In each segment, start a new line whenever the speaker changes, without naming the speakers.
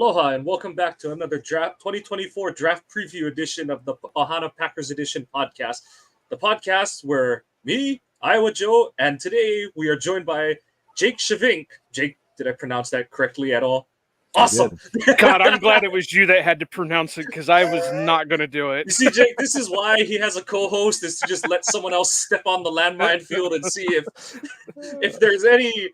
Aloha and welcome back to another draft 2024 draft preview edition of the Ohana Packers Edition podcast. The podcast where me, Iowa Joe, and today we are joined by Jake Schyvinck. Jake, did I pronounce that correctly at all? Awesome.
God, I'm glad it was you that had to pronounce it because I was not going to do it.
You see, Jake, this is why he has a co-host, is to just let someone else step on the landmine field and see if there's any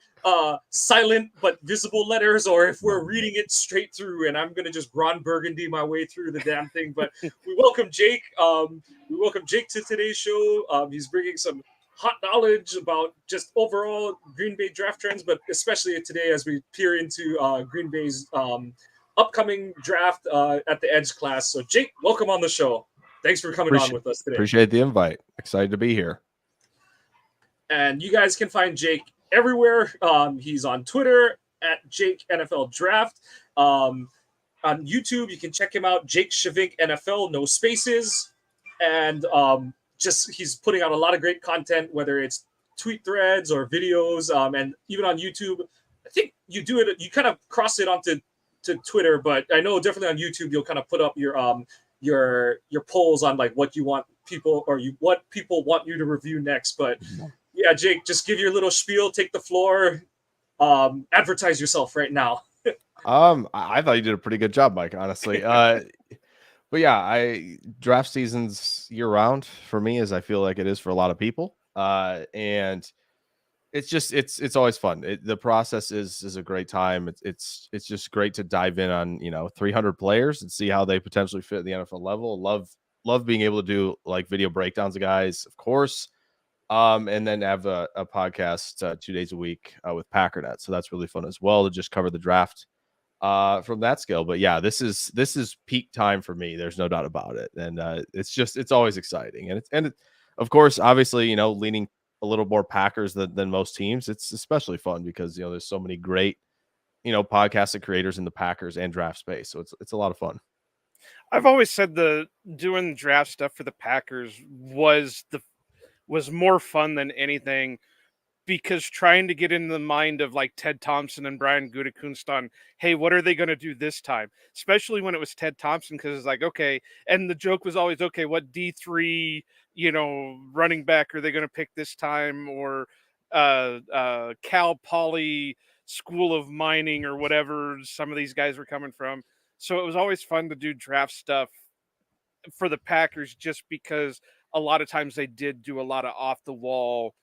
silent but visible letters, or if we're reading it straight through, and I'm going to just Ron Burgundy my way through the damn thing. But we welcome Jake. To today's show. He's bringing some hot knowledge about just overall Green Bay draft trends, but especially today as we peer into Green Bay's upcoming draft at the Edge class. So, Jake, welcome on the show. Thanks for coming on with us today.
Appreciate the invite. Excited to be here.
And you guys can find Jake everywhere. He's on Twitter at Jake NFL Draft. On YouTube, you can check him out, Jake Schyvinck NFL, no spaces. And he's putting out a lot of great content, whether it's tweet threads or videos, and even on YouTube. I think you do it. You kind of cross it onto Twitter, but I know definitely on YouTube you'll kind of put up your polls on like what you want people what people want you to review next. But yeah, Jake, just give your little spiel, take the floor, advertise yourself right now.
I thought you did a pretty good job, Mike, honestly. But yeah, draft season's year round for me, as I feel like it is for a lot of people. And it's always fun. The process is a great time. It's just great to dive in on 300 players and see how they potentially fit at the NFL level. Love being able to do like video breakdowns of guys, of course. And then have a podcast 2 days a week with Packernet. So that's really fun as well to just cover the draft from that scale. But yeah, this is peak time for me. There's no doubt about it. And it's always exciting. And of course, obviously, leaning a little more Packers than most teams. It's especially fun because, there's so many great, podcasts and creators in the Packers and draft space. So it's a lot of fun.
I've always said doing draft stuff for the Packers was more fun than anything, because trying to get in the mind of like Ted Thompson and Brian Gutekunst on, hey, what are they going to do this time? Especially when it was Ted Thompson, because it's like, okay. And the joke was always, okay, what D3, running back are they going to pick this time? Or Cal Poly School of Mining or whatever some of these guys were coming from. So it was always fun to do draft stuff for the Packers, just because a lot of times they did do a lot of off the wall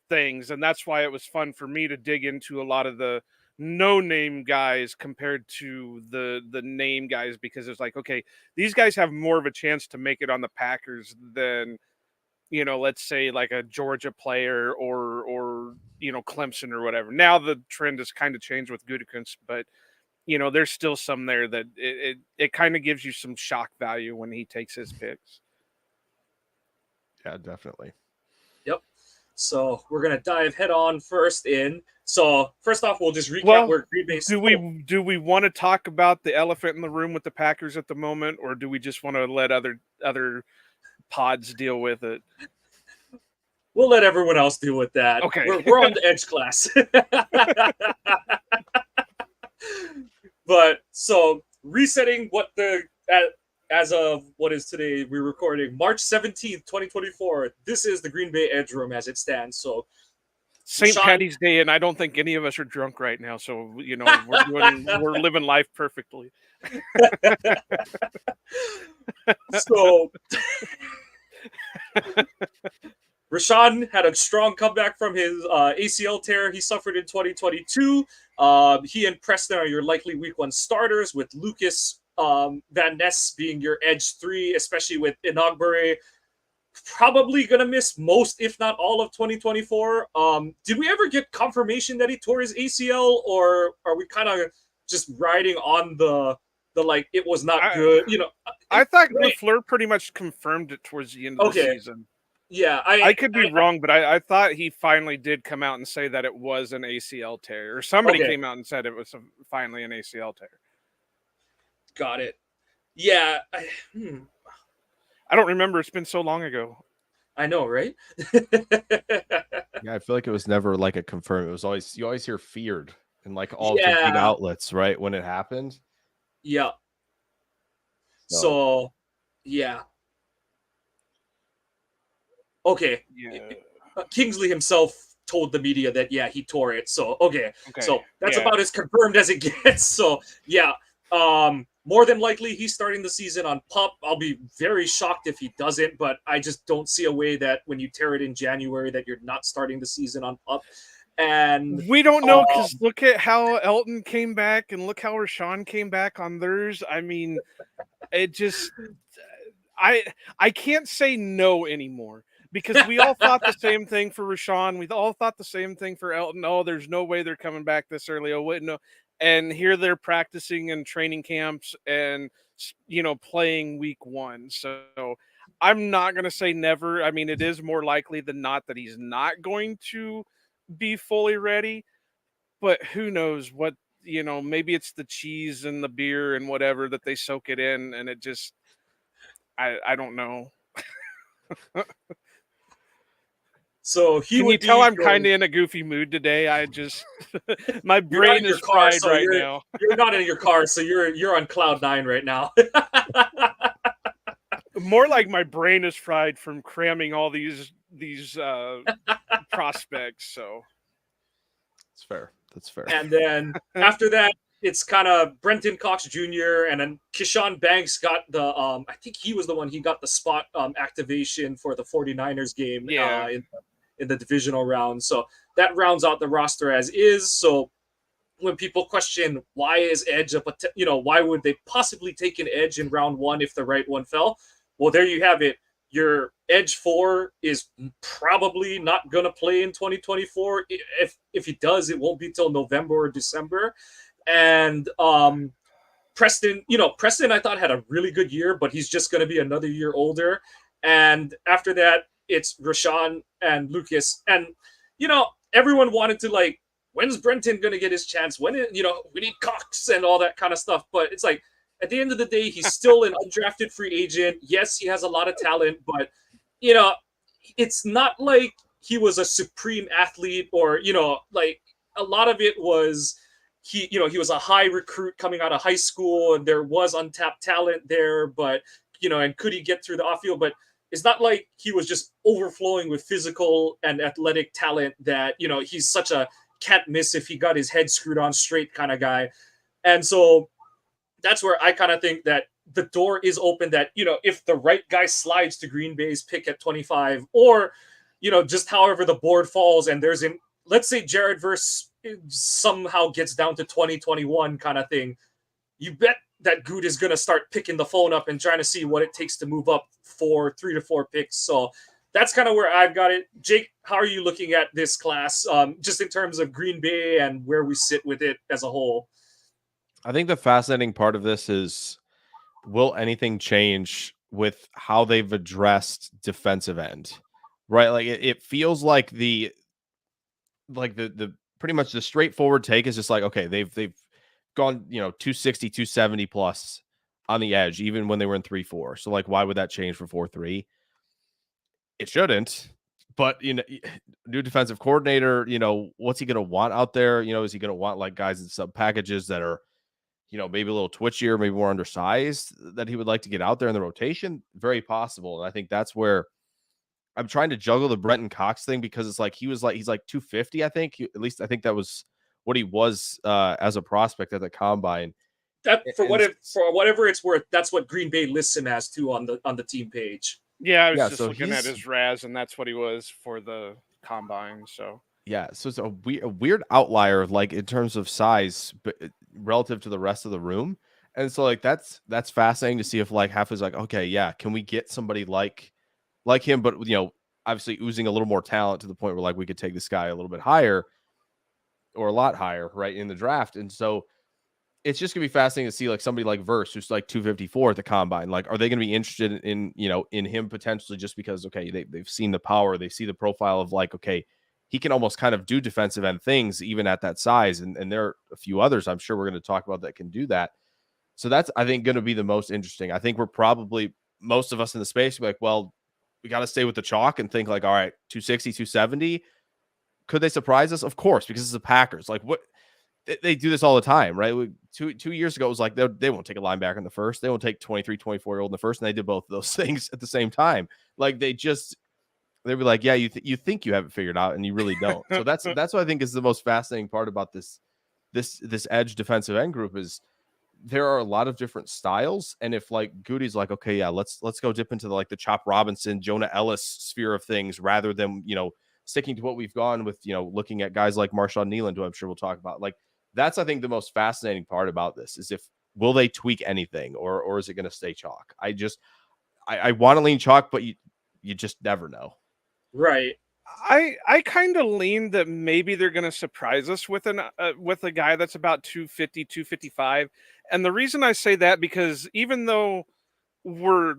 things, and that's why it was fun for me to dig into a lot of the no-name guys compared to the name guys, because it's like, okay, these guys have more of a chance to make it on the Packers than let's say like a Georgia player or Clemson or whatever. Now the trend has kind of changed with Gutekunst, but there's still some there that it kind of gives you some shock value when he takes his picks.
Yeah, definitely.
Yep. So we're gonna dive head on first in. So first off, we'll just recap where Green Bay.
Do we want to talk about the elephant in the room with the Packers at the moment, or do we just want to let other pods deal with it?
We'll let everyone else deal with that.
Okay,
we're on the Edge class. But so resetting as of what is today, we're recording March 17th, 2024. This is the Green Bay Edge Room as it stands. So
St. Patty's Day, and I don't think any of us are drunk right now. So, we're living life perfectly.
So Rashawn had a strong comeback from his ACL tear he suffered in 2022. He and Preston are your likely week one starters, with Lucas Van Ness being your edge 3, especially with Inagbare probably going to miss most, if not all, of 2024. Did we ever get confirmation that he tore his ACL, or are we kind of just riding on the like it was not good?
I thought LaFleur pretty much confirmed it towards the end of the season.
Yeah,
I could be wrong, but I thought he finally did come out and say that it was an ACL tear, or somebody came out and said it was finally an ACL tear.
Got it. Yeah.
I don't remember. It's been so long ago.
I know, right?
Yeah, I feel like it was never like a confirmed. It was always, you always hear feared in like all the big outlets, right? When it happened.
Yeah. So, yeah. Okay.
Yeah.
Kingsley himself told the media that, yeah, he tore it. So, okay.
Okay.
So that's
Yeah.
about as confirmed as it gets. So, yeah. More than likely, he's starting the season on PUP. I'll be very shocked if he doesn't, but I just don't see a way that when you tear it in January that you're not starting the season on PUP. And
We don't know, because look at how Elton came back and look how Rashawn came back on theirs. I mean, it just I can't say no anymore, because we all thought the same thing for Rashawn. We all thought the same thing for Elton. Oh, there's no way they're coming back this early. Oh, wait, no. And here they're practicing in training camps and, playing week 1. So I'm not going to say never. I mean, it is more likely than not that he's not going to be fully ready, but who knows what, maybe it's the cheese and the beer and whatever that they soak it in, and it just, I don't know.
so he
Can
would
you tell
be
I'm kind of in a goofy mood today? I just, my
you're not
brain
in your
is
car,
fried
so
right now.
you're not in your car, so you're on cloud 9 right now.
More like my brain is fried from cramming all these prospects. So
That's fair. That's fair.
And then after that, it's kind of Brenton Cox Jr. and then Keyshawn Banks got the I think he was the one, he got the spot activation for the 49ers game
Yeah.
in the divisional round. So that rounds out the roster as is. So when people question why is Edge why would they possibly take an Edge in round 1 if the right one fell? Well, there you have it. Your Edge 4 is probably not going to play in 2024. If he does, it won't be till November or December. And Preston, Preston I thought had a really good year, but he's just going to be another year older. And after that, it's Rashawn and Lucas. And, everyone wanted to, like, when's Brenton going to get his chance? When, we need Cox and all that kind of stuff. But it's like, at the end of the day, he's still an undrafted free agent. Yes, he has a lot of talent, but, it's not like he was a supreme athlete or, like a lot of it was he was a high recruit coming out of high school and there was untapped talent there, but, and could he get through the off field? But it's not like he was just overflowing with physical and athletic talent that, he's such a can't miss if he got his head screwed on straight kind of guy. And so that's where I kind of think that the door is open that, if the right guy slides to Green Bay's pick at 25 or, just however the board falls and let's say Jared Verse somehow gets down to 2021 kind of thing, you bet that Good is going to start picking the phone up and trying to see what it takes to move up 3 to 4 picks. So that's kind of where I've got it. Jake, how are you looking at this class, just in terms of Green Bay and where we sit with it as a whole?
I think the fascinating part of this is, will anything change with how they've addressed defensive end, right? Like it feels like the pretty much the straightforward take is just like, okay, they've gone, 260, 270 plus on the edge, even when they were in 3-4. So like, why would that change for 4-3? It shouldn't. But, new defensive coordinator, what's he going to want out there? Is he going to want like guys in sub packages that are, maybe a little twitchier, maybe more undersized that he would like to get out there in the rotation? Very possible. And I think that's where I'm trying to juggle the Brenton Cox thing, because it's like he's like 250, I think. At least I think that was what he was as a prospect at the combine.
That for whatever it's worth, that's what Green Bay lists him as too on the team page.
Yeah, I was just looking at his RAS, and that's what he was for the combine. So
yeah, so it's a weird outlier, like in terms of size, but relative to the rest of the room. And so like that's fascinating to see if like half is like, okay, yeah, can we get somebody like him, but obviously oozing a little more talent to the point where like we could take this guy a little bit higher or a lot higher, right, in the draft. And so it's just gonna be fascinating to see like somebody like Verse, who's like 254 at the combine. Like, are they gonna be interested in in him potentially just because they've seen the power, they see the profile of like, okay, he can almost kind of do defensive end things even at that size, and there are a few others I'm sure we're going to talk about that can do that. So that's, I think, going to be the most interesting. I think we're probably, most of us in the space, be like, well, we got to stay with the chalk and think like, all right, 260, 270. Could they surprise us? Of course, because it's the Packers. Like, what they do this all the time, right? 2 years ago, it was like they won't take a linebacker in the first. They won't take 23, 24-year-old in the first, and they did both of those things at the same time. Like they'd be like, yeah, you think you have it figured out, and you really don't. So that's what I think is the most fascinating part about this edge defensive end group is there are a lot of different styles. And if like Goody's like, okay, yeah, let's go dip into the Chop Robinson, Jonah Ellis sphere of things rather than, sticking to what we've gone with, looking at guys like Marshawn Nealand, who I'm sure we'll talk about. Like that's, I think, the most fascinating part about this is will they tweak anything or is it going to stay chalk? I want to lean chalk, but you just never know.
Right.
I kind of lean that maybe they're going to surprise us with a guy that's about 250, 255. And the reason I say that, because even though we're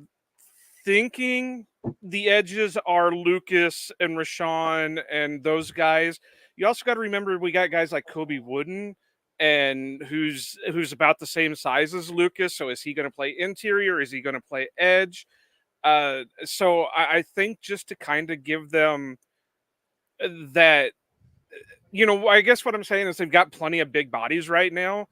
thinking the edges are Lucas and Rashawn and those guys, you also got to remember we got guys like Kobe Wooden, and who's about the same size as Lucas. So is he going to play interior? Is he going to play edge? So I think just to kind of give them that, I guess what I'm saying is they've got plenty of big bodies right now.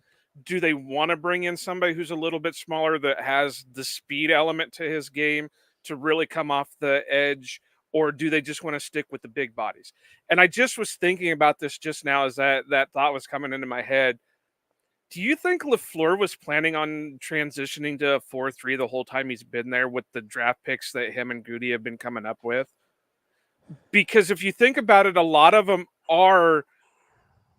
Do they want to bring in somebody who's a little bit smaller that has the speed element to his game to really come off the edge, or do they just want to stick with the big bodies? And I just was thinking about this just now as that thought was coming into my head. Do you think LaFleur was planning on transitioning to a 4-3 the whole time he's been there with the draft picks that him and Goody have been coming up with? Because if you think about it, a lot of them are,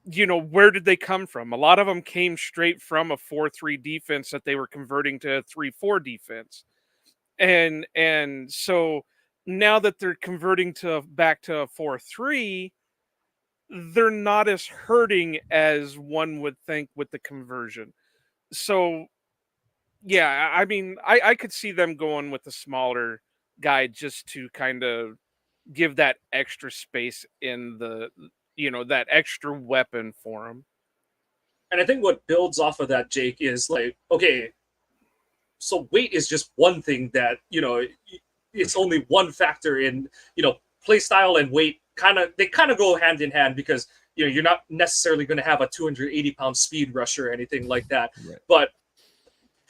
where did they come from? A lot of them came straight from a 4-3 defense that they were converting to a 3-4 defense. And so now that they're converting back to a 4-3, they're not as hurting as one would think with the conversion. So, yeah, I mean, I could see them going with a smaller guy just to kind of give that extra space in that extra weapon for him.
And I think what builds off of that, Jake, is like, okay, so weight is just one thing that, it's only one factor in, play style and weight they kind of go hand in hand because, you're not necessarily going to have a 280-pound speed rusher or anything like that.
Right.
But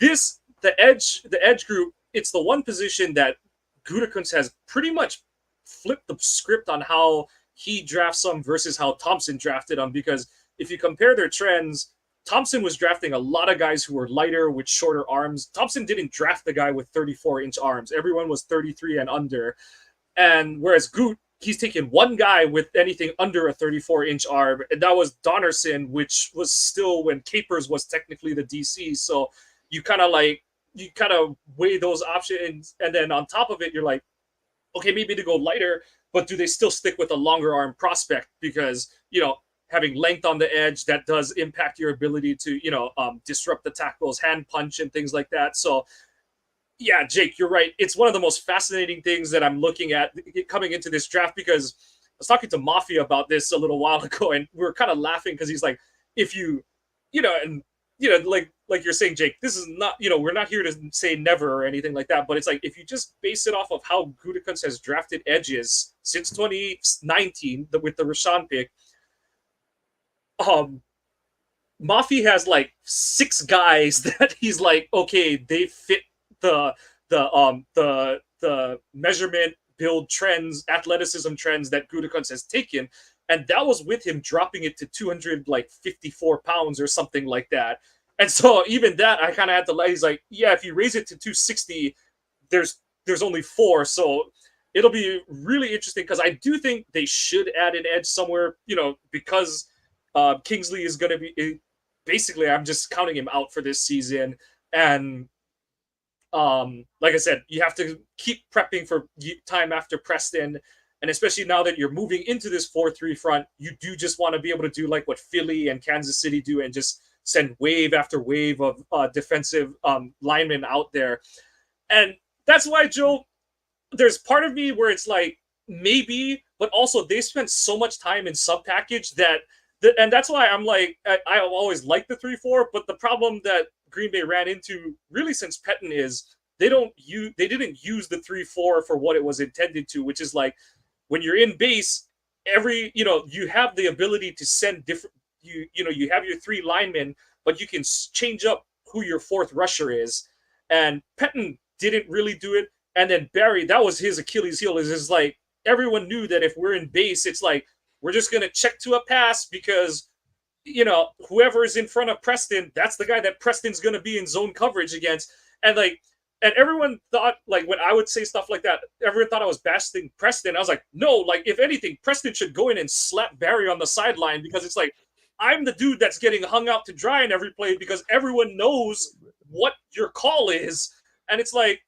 the edge group, it's the one position that Gutekunst has pretty much flipped the script on how he drafts them versus how Thompson drafted them. Because if you compare their trends, Thompson was drafting a lot of guys who were lighter with shorter arms. Thompson didn't draft the guy with 34-inch arms. Everyone was 33 and under. And whereas Goot, he's taken one guy with anything under a 34-inch arm, and that was Donnerson, which was still when Capers was technically the DC. So you kind of weigh those options, and then on top of it, you're like, okay, maybe to go lighter, but do they still stick with a longer arm prospect? Because, having length on the edge, that does impact your ability to, disrupt the tackles, hand punch, and things like that. So, yeah, Jake, you're right. It's one of the most fascinating things that I'm looking at coming into this draft, because I was talking to Mafia about this a little while ago, and we were kind of laughing because he's like, if you, like you're saying, Jake, this is not, we're not here to say never or anything like that, but it's like, if you just base it off of how Gutekunst has drafted edges since 2019 with the Rashawn pick, Mafi has like 6 guys that he's like, okay, they fit the measurement, build trends, athleticism trends that Gutekunst has taken, and that was with him dropping it to 254 pounds or something like that. And so even that, I kind of had to. He's like, yeah, if you raise it to 260, there's only 4, so it'll be really interesting because I do think they should add an edge somewhere, because Kingsley is going to be basically, I'm just counting him out for this season. And like I said, you have to keep prepping for time after Preston. And especially now that you're moving into this 4-3 front, you do just want to be able to do like what Philly and Kansas City do and just send wave after wave of defensive linemen out there. And that's why, Joe, there's part of me where it's like, maybe, but also they spent so much time in sub-package and that's why I'm like, I always liked the 3-4, but the problem that Green Bay ran into really since Pettin is they didn't use the 3-4 for what it was intended to, which is like when you're in base, you have the ability to send you have your 3 linemen, but you can change up who your 4th rusher is. And Pettine didn't really do it. And then Barry, that was his Achilles heel. Is like everyone knew that if we're in base, it's like we're just gonna check to a pass because whoever is in front of Preston, that's the guy that Preston's gonna be in zone coverage against. And and everyone thought, like, when I would say stuff like that, everyone thought I was bashing Preston. I was like, no, like, if anything, Preston should go in and slap Barry on the sideline, because it's like, I'm the dude that's getting hung out to dry in every play because everyone knows what your call is. And it's like,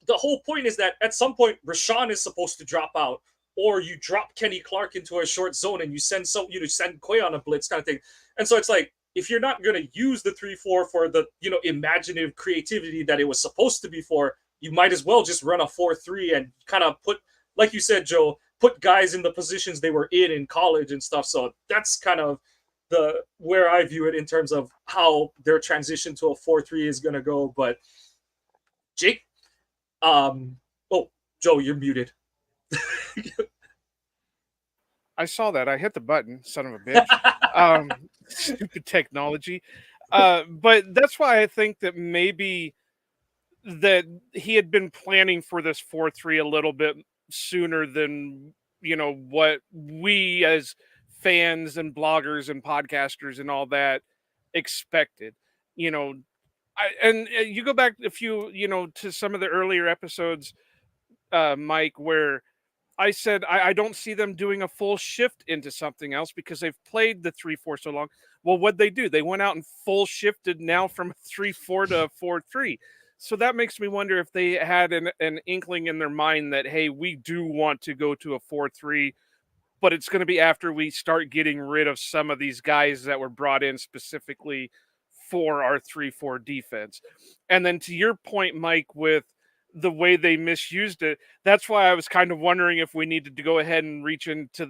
the whole point is that at some point, Rashawn is supposed to drop out, or you drop Kenny Clark into a short zone and you send Quay on a blitz kind of thing. And so it's like, if you're not going to use the 3-4 for the, imaginative creativity that it was supposed to be for, you might as well just run a 4-3 and kind of put, like you said, Joe, put guys in the positions they were in college and stuff. So that's kind of where I view it in terms of how their transition to a 4-3 is going to go. But Jake, Joe, you're muted.
I saw that. I hit the button, son of a bitch. Stupid technology. But that's why I think that maybe that he had been planning for this 4-3 a little bit sooner than, what we as fans and bloggers and podcasters and all that expected. And you go back a few, to some of the earlier episodes, Mike, where I said I don't see them doing a full shift into something else because they've played the 3-4 so long. Well, what'd they do? They went out and full shifted now from a 3-4 to a 4-3. So that makes me wonder if they had an inkling in their mind that, hey, we do want to go to a 4-3, but it's going to be after we start getting rid of some of these guys that were brought in specifically for our 3-4 defense. And then to your point, Mike, with the way they misused it, that's why I was kind of wondering if we needed to go ahead and reach into,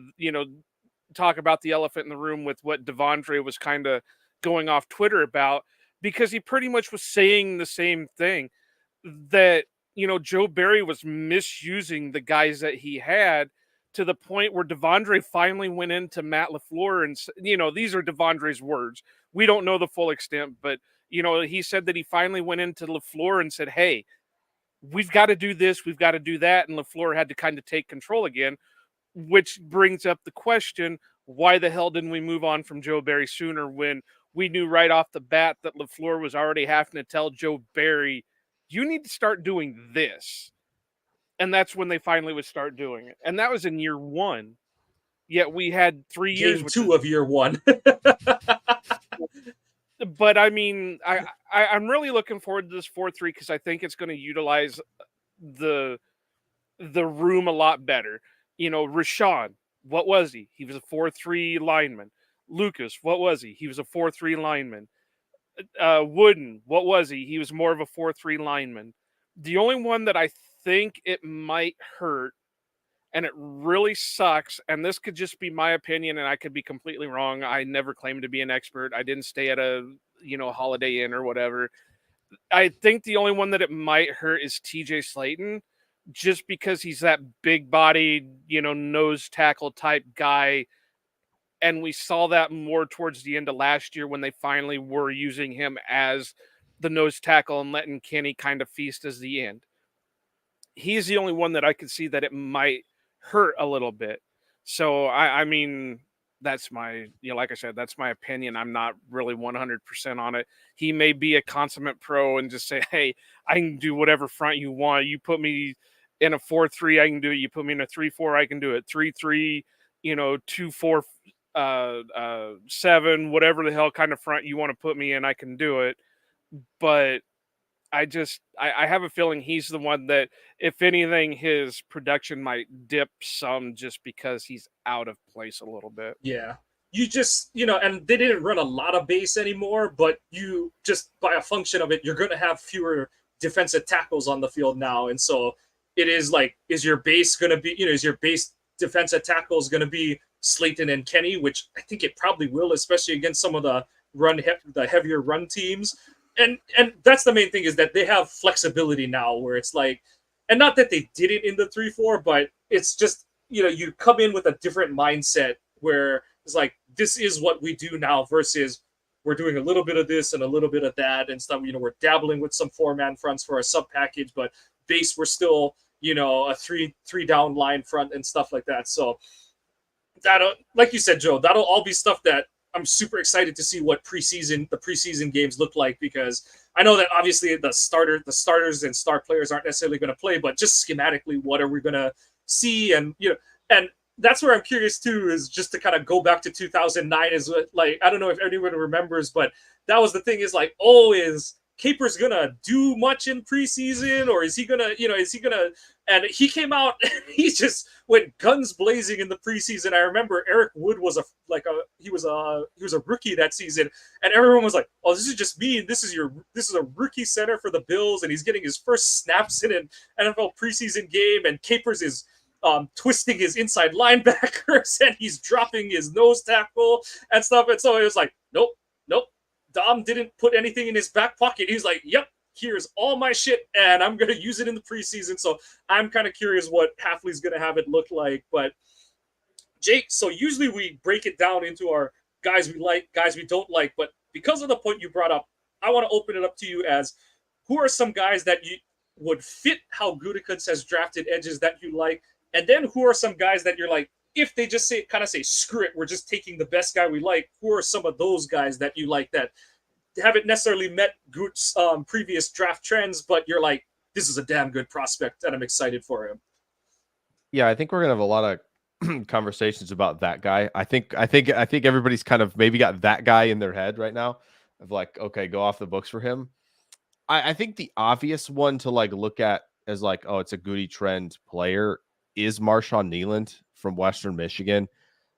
talk about the elephant in the room with what Devondre was kind of going off Twitter about, because he pretty much was saying the same thing, that, Joe Barry was misusing the guys that he had, to the point where Devondre finally went into Matt LaFleur and, these are Devondre's words. We don't know the full extent, but, he said that he finally went into LaFleur and said, hey, we've got to do this, we've got to do that. And LaFleur had to kind of take control again, which brings up the question, why the hell didn't we move on from Joe Barry sooner, when we knew right off the bat that LaFleur was already having to tell Joe Barry, you need to start doing this. And that's when they finally would start doing it. And that was in year 1. Yet we had 3 years.
Game 2 of year 1.
But I mean, I'm really looking forward to this 4-3 because I think it's going to utilize the room a lot better. Rashawn, what was he? He was a 4-3 lineman. Lucas, what was he? He was a 4-3 lineman. Wooden, what was he? He was more of a 4-3 lineman. The only one that I think it might hurt, and it really sucks, and this could just be my opinion, and I could be completely wrong. I never claimed to be an expert. I didn't stay at a, Holiday Inn or whatever. I think the only one that it might hurt is TJ Slayton, just because he's that big bodied, nose tackle type guy. And we saw that more towards the end of last year when they finally were using him as the nose tackle and letting Kenny kind of feast as the end. He's the only one that I could see that it might hurt a little bit. So, I mean, that's my, like I said, that's my opinion. I'm not really 100% on it. He may be a consummate pro and just say, hey, I can do whatever front you want. You put me in a 4-3, I can do it. You put me in a 3-4, I can do it. 3-3, 2-4, 7, whatever the hell kind of front you want to put me in, I can do it. But I have a feeling he's the one that, if anything, his production might dip some just because he's out of place a little bit.
Yeah. You just, and they didn't run a lot of base anymore, but you just, by a function of it, you're going to have fewer defensive tackles on the field now. And so it is like, is your base going to be, is your base defensive tackles going to be Slayton and Kenny, which I think it probably will, especially against some of the heavier run teams. And that's the main thing, is that they have flexibility now, where it's like, and not that they did it in the 3-4, but it's just, you come in with a different mindset where it's like, this is what we do now versus we're doing a little bit of this and a little bit of that and stuff. We're dabbling with some 4-man fronts for our sub package, but base we're still, a three down line front and stuff like that. So that'll, like you said, Joe, that'll all be stuff that I'm super excited to see what the preseason games look like, because I know that obviously the starters and star players aren't necessarily going to play, but just schematically, what are we going to see? And and that's where I'm curious too, is just to kind of go back to 2009. Is what, like, I don't know if anyone remembers, but that was the thing, is like, oh, is Capers gonna do much in preseason, or is he gonna, and he came out and he just went guns blazing in the preseason. I remember Eric Wood was a rookie that season, and everyone was like, "Oh, this is just me. This is a rookie center for the Bills, and he's getting his first snaps in an NFL preseason game, and Capers is twisting his inside linebackers and he's dropping his nose tackle and stuff." And so it was like, nope. Dom didn't put anything in his back pocket. He was like, yep, here's all my shit, and I'm going to use it in the preseason. So I'm kind of curious what Hafley's going to have it look like. But Jake, so usually we break it down into our guys we like, guys we don't like. But because of the point you brought up, I want to open it up to you as, who are some guys that you would fit how Gutekunst has drafted edges that you like? And then who are some guys that you're like, if they just say, screw it, we're just taking the best guy we like, who are some of those guys that you like that haven't necessarily met Goot's previous draft trends, but you're like, this is a damn good prospect and I'm excited for him?
Yeah, I think we're gonna have a lot of conversations about that guy. I think everybody's kind of maybe got that guy in their head right now of like, okay, go off the books for him. I think the obvious one to like look at as like, oh, it's a Goody trend player is Marshawn Nealand from Western Michigan.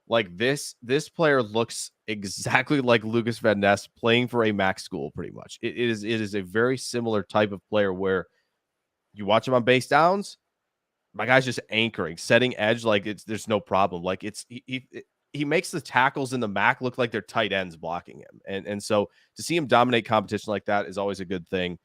Like this player looks exactly like Lucas Van Ness playing for a MAC school, pretty much. It is a very similar type of player where you watch him on base downs, my guy's just anchoring, setting edge, like there's no problem. Like he makes the tackles in the MAC look like they're tight ends blocking him. And so to see him dominate competition like that is always a good thing.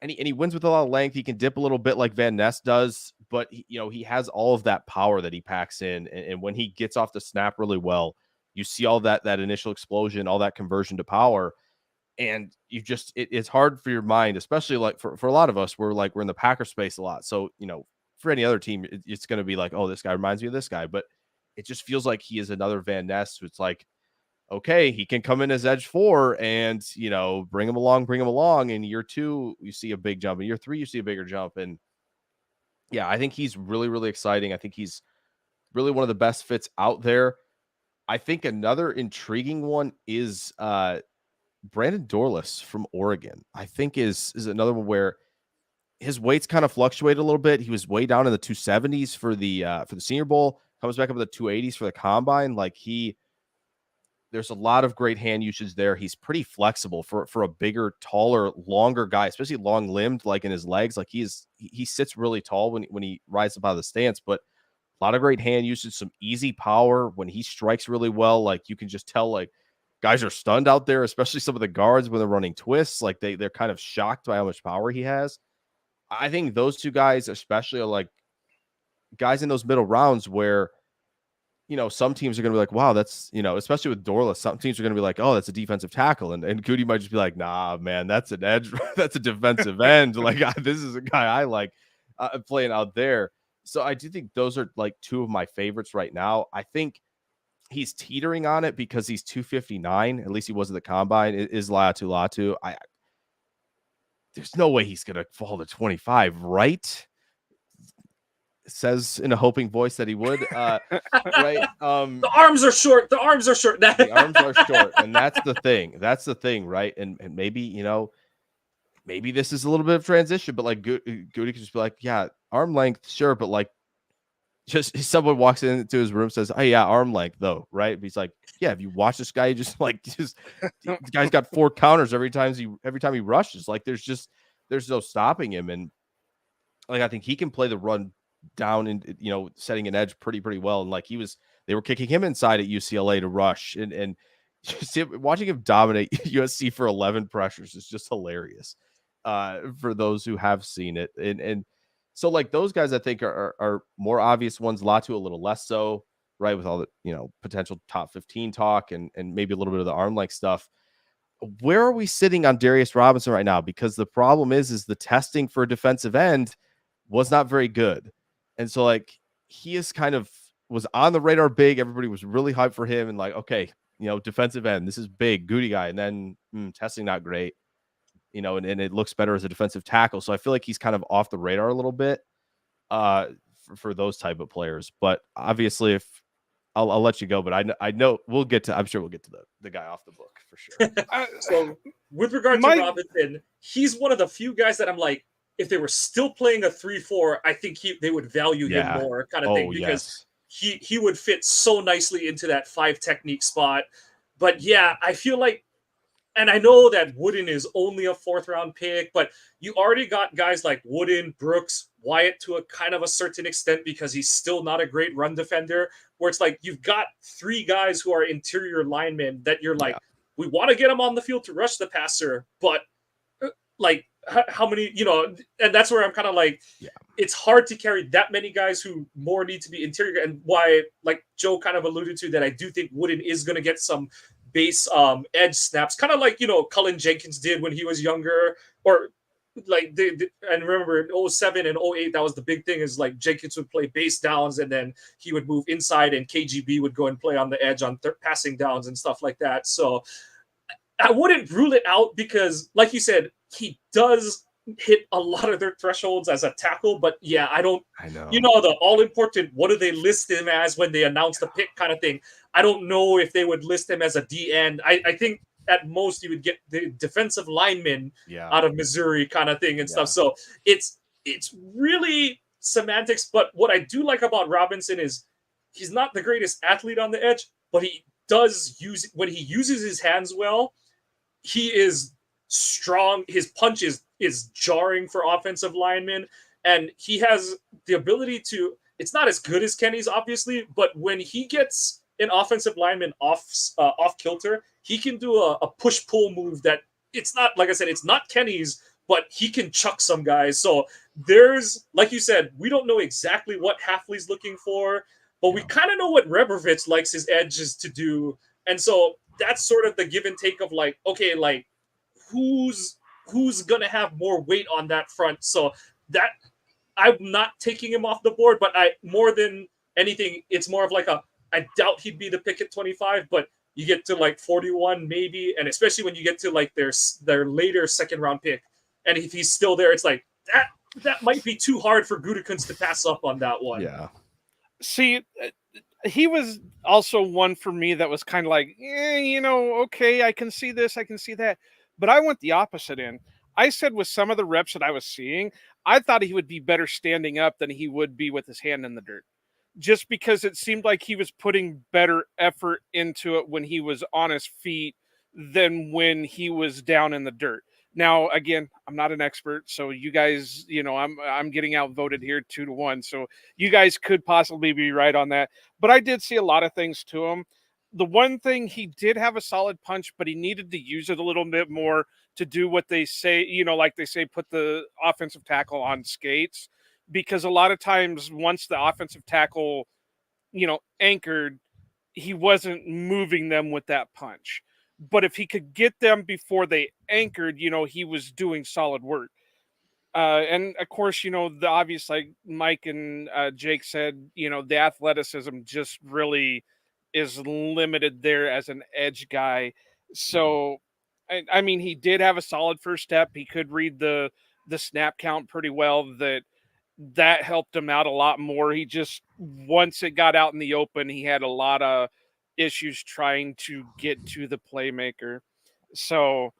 And he wins with a lot of length. He can dip a little bit like Van Ness does, but he has all of that power that he packs in. And when he gets off the snap really well, you see all that initial explosion, all that conversion to power. And you just, it's hard for your mind, especially like for a lot of us, we're in the Packer space a lot. So, for any other team, it's going to be like, oh, this guy reminds me of this guy. But it just feels like he is another Van Ness. It's like, okay, he can come in as edge 4 and, bring him along. In year 2, you see a big jump. In year 3, you see a bigger jump. And yeah, I think he's really, really exciting. I think he's really one of the best fits out there. I think another intriguing one is Brandon Dorless from Oregon. I think is another one where his weights kind of fluctuate a little bit. He was way down in the 270s for the Senior Bowl, comes back up to the 280s for the combine. Like there's a lot of great hand usage there. He's pretty flexible for a bigger, taller, longer guy, especially long limbed, like in his legs. Like he sits really tall when he rises up out of the stance, but a lot of great hand usage, some easy power when he strikes really well. Like you can just tell, like guys are stunned out there, especially some of the guards when they're running twists. Like they're kind of shocked by how much power he has. I think those two guys especially are like guys in those middle rounds where, some teams are going to be like, wow, that's, especially with Dorless, some teams are going to be like, oh, that's a defensive tackle. And Goody might just be like, nah, man, that's an edge. That's a defensive end. Like, this is a guy I like playing out there. So I do think those are like two of my favorites right now. I think he's teetering on it because he's 259. At least he was at the combine. It is Latu. There's no way he's going to fall to 25, right? Says in a hoping voice that he would, right?
The arms are short. The arms are short.
The arms are short, and that's the thing, right? And maybe maybe this is a little bit of transition, but like Goody could just be like, yeah, arm length, sure, but like, just someone walks into his room, says, oh yeah, arm length though, right? But he's like, yeah, if you watch this guy, the guy's got 4 counters every time he rushes. Like there's no stopping him, and like I think he can play the run down and setting an edge pretty well. And like they were kicking him inside at UCLA to rush, and just watching him dominate USC for 11 pressures is just hilarious for those who have seen it. And so like those guys I think are more obvious ones. Latu a little less so. right? With all the, potential top 15 talk and maybe a little bit of the arm length stuff. Where are we sitting on Darius Robinson right now? Because the problem is the testing for defensive end was not very good. And so like he is kind of was on the radar big. Everybody was really hyped for him and like, okay, defensive end, this is big, Goody guy. And then testing not great, and it looks better as a defensive tackle. So I feel like he's kind of off the radar a little bit for those type of players. But obviously if I'll let you go, but I know I'm sure we'll get to the guy off the book for sure.
So with regard to Robinson, he's one of the few guys that I'm like, if they were still playing a 3-4, I think they would value him more kind of thing, because he would fit so nicely into that 5 technique spot. But yeah, I feel like, and I know that Wooden is only a 4th round pick, but you already got guys like Wooden, Brooks, Wyatt to a kind of a certain extent, because he's still not a great run defender, where it's like you've got 3 guys who are interior linemen that you're like, we want to get them on the field to rush the passer, but like how many, and that's where I'm kind of like, it's hard to carry that many guys who more need to be interior. And why, like Joe kind of alluded to, that I do think Wooden is going to get some base edge snaps, kind of like Cullen Jenkins did when he was younger, or like and remember in 07 and 08 that was the big thing, is like Jenkins would play base downs and then he would move inside and KGB would go and play on the edge on passing downs and stuff like that. So I wouldn't rule it out, because like you said, he does hit a lot of their thresholds as a tackle. But yeah, I know the all important, what do they list him as when they announce the pick kind of thing. I don't know if they would list him as a D end. I think at most you would get the defensive lineman out of Missouri kind of thing and stuff. So it's really semantics. But what I do like about Robinson is he's not the greatest athlete on the edge, but he does when he uses his hands well, he is strong. His punch is jarring for offensive linemen, and he has the ability to, it's not as good as Kenny's obviously, but when he gets an offensive lineman off kilter, he can do a push-pull move that, it's not, like I said, it's not Kenny's, but he can chuck some guys. So there's, like you said, we don't know exactly what Hafley's looking for, but we kind of know what Rebrovich likes his edges to do. And so that's sort of the give and take of like, okay, like who's going to have more weight on that front. So that, I'm not taking him off the board, but more than anything, it's more of like I doubt he'd be the pick at 25, but you get to like 41 maybe, and especially when you get to like their later 2nd round pick, and if he's still there, it's like that might be too hard for Gutekunst to pass up on that one.
Yeah.
See, he was also one for me that was kind of like, okay, I can see this, I can see that. But I went the opposite end. I said with some of the reps that I was seeing, I thought he would be better standing up than he would be with his hand in the dirt. Just because it seemed like he was putting better effort into it when he was on his feet than when he was down in the dirt. Now, again, I'm not an expert, so you guys, I'm getting outvoted here 2-1. So you guys could possibly be right on that. But I did see a lot of things to him. The one thing, he did have a solid punch, but he needed to use it a little bit more to do what they say, like they say, put the offensive tackle on skates. Because a lot of times once the offensive tackle, anchored, he wasn't moving them with that punch. But if he could get them before they anchored, he was doing solid work. And of course, the obvious, like Mike and Jake said, the athleticism just really is limited there as an edge guy. So, I mean, he did have a solid first step. He could read the snap count pretty well. That helped him out a lot more. He just, once it got out in the open, he had a lot of issues trying to get to the playmaker. So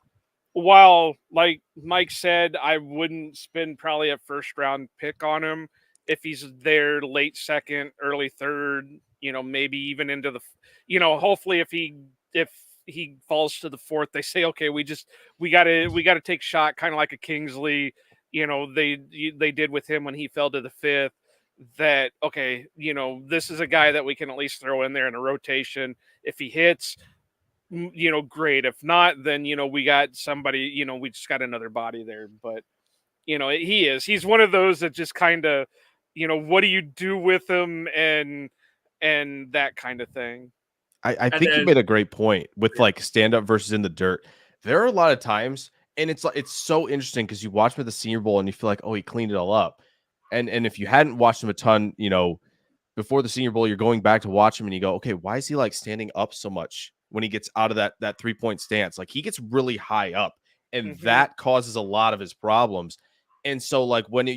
while, like Mike said, I wouldn't spend probably a 1st round pick on him, if he's there late 2nd, early 3rd, maybe even into the, hopefully if he falls to the 4th, they say, okay, we got to take shot, kind of like a Kingsley, they did with him when he fell to the 5th, that, okay, this is a guy that we can at least throw in there in a rotation. If he hits, great. If not, then, we got somebody, we just got another body there. But, he's one of those that just kind of, what do you do with him? And and that kind of thing.
I think you made a great point with like stand up versus in the dirt. There are a lot of times, and it's so interesting because you watch him at the Senior Bowl and you feel like, oh, he cleaned it all up. And if you hadn't watched him a ton, before the Senior Bowl, you're going back to watch him and you go, okay, why is he like standing up so much when he gets out of that 3-point stance? Like he gets really high up, and that causes a lot of his problems. And so like when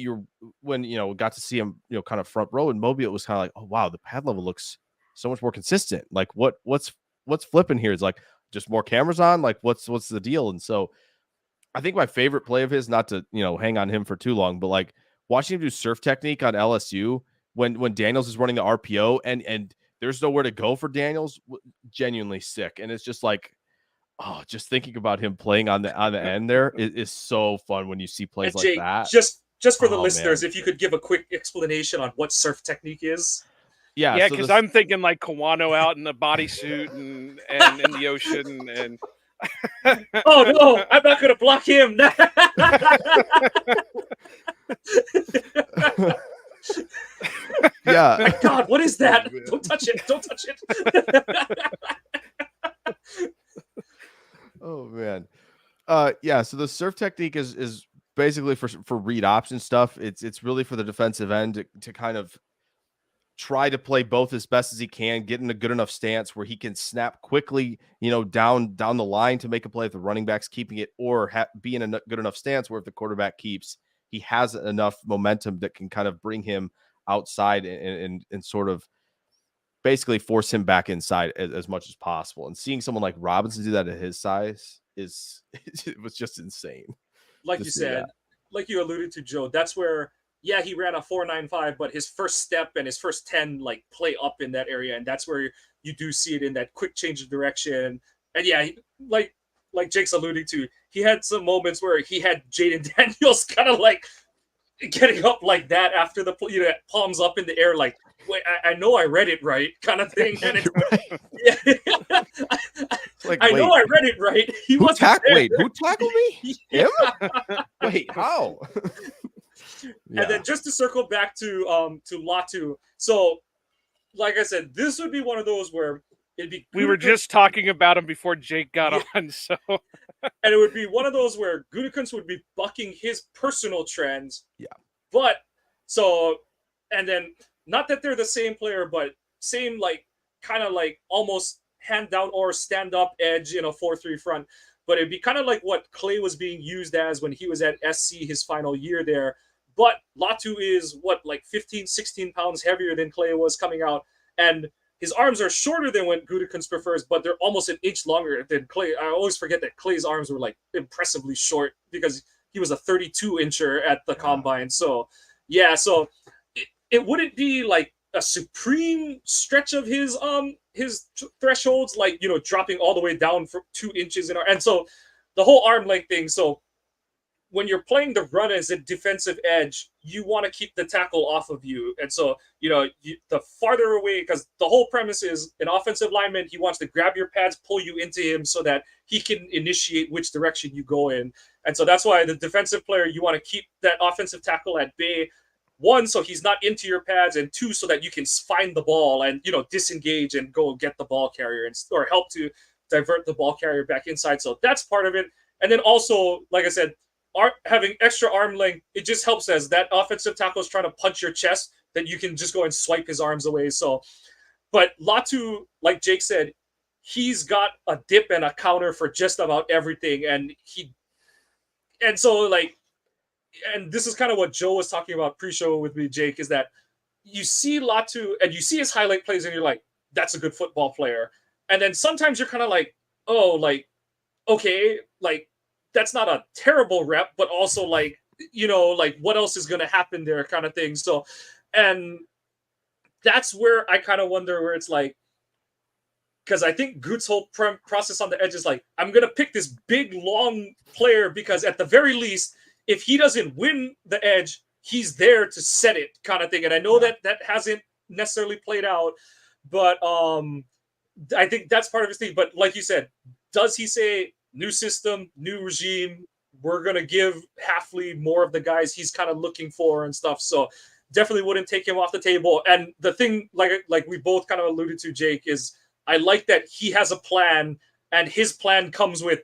got to see him, kind of front row in Mobile, it was kind of like, oh wow, the pad level looks so much more consistent. Like what's flipping here? Is like just more cameras on? Like what's the deal? And so I think my favorite play of his, not to hang on him for too long, but like watching him do surf technique on LSU when Daniels is running the RPO and there's nowhere to go for Daniels, genuinely sick. And it's just like, oh, just thinking about him playing on the end there is so fun when you see plays
and
like
Jake,
that.
Just for the listeners, if you could give a quick explanation on what surf technique is.
Yeah, because I'm thinking like Kawano out in a bodysuit and in the ocean and.
Oh no! I'm not gonna block him.
Yeah.
My God, what is that? Don't touch it! Don't touch it!
Oh man. Yeah. So the surf technique is basically for read option stuff. It's really for the defensive end to kind of try to play both as best as he can, get in a good enough stance where he can snap quickly, down the line to make a play if the running back's keeping it, or be in a good enough stance where if the quarterback keeps, he has enough momentum that can kind of bring him outside and sort of basically force him back inside as much as possible. And seeing someone like Robinson do that at his size it was just insane.
Like you said, like you alluded to, Joe, that's where, yeah, he ran a 4.95, but his first step and his first 10 like play up in that area, and that's where you do see it in that quick change of direction. And yeah, like Jake's alluding to, he had some moments where he had Jaden Daniels kind of like getting up like that after the palms up in the air, like, wait, I know I read it right, kind of thing. And I know I read it right.
Who tackled me? Him? Wait, how?
Yeah. And then just to circle back to Latu. So, like I said, this would be one of those where it'd be.
We were just talking about him before Jake got on, so.
And it would be one of those where Gutekunst would be bucking his personal trends.
Yeah.
But so, and then not that they're the same player, but same like kind of like almost hand down or stand up edge in a 4-3 front. But it'd be kind of like what Clay was being used as when he was at SC his final year there. But Latu is like 15, 16 pounds heavier than Clay was coming out. And his arms are shorter than what Gutekunst prefers, but they're almost an inch longer than Clay. I always forget that Clay's arms were like impressively short because he was a 32-incher at the combine. So, yeah, so it wouldn't be like a supreme stretch of his thresholds, like, dropping all the way down for 2 inches in arm. And so the whole arm length thing. So when you're playing the run as a defensive edge, you want to keep the tackle off of you. And so, the farther away, because the whole premise is an offensive lineman, he wants to grab your pads, pull you into him so that he can initiate which direction you go in. And so that's why the defensive player, you want to keep that offensive tackle at bay. 1, so he's not into your pads, and 2, so that you can find the ball and, disengage and go get the ball carrier or help to divert the ball carrier back inside. So that's part of it. And then also, like I said, having extra arm length, it just helps as that offensive tackle is trying to punch your chest, that you can just go and swipe his arms away. So, but Latu, like Jake said, he's got a dip and a counter for just about everything. And this is kind of what Joe was talking about pre-show with me, Jake, is that you see Latu and you see his highlight plays and you're like, that's a good football player. And then sometimes you're kind of like, oh, like, okay, like, that's not a terrible rep, but also like, like what else is going to happen there kind of thing. So, and that's where I kind of wonder where it's like, because I think Goot's whole process on the edge is like, I'm going to pick this big, long player because at the very least, if he doesn't win the edge, he's there to set it kind of thing. And I know that hasn't necessarily played out, but I think that's part of his thing. But like you said, does he say, new system, new regime, we're going to give Hafley more of the guys he's kind of looking for and stuff. So definitely wouldn't take him off the table. And the thing, like we both kind of alluded to, Jake, is I like that he has a plan, and his plan comes with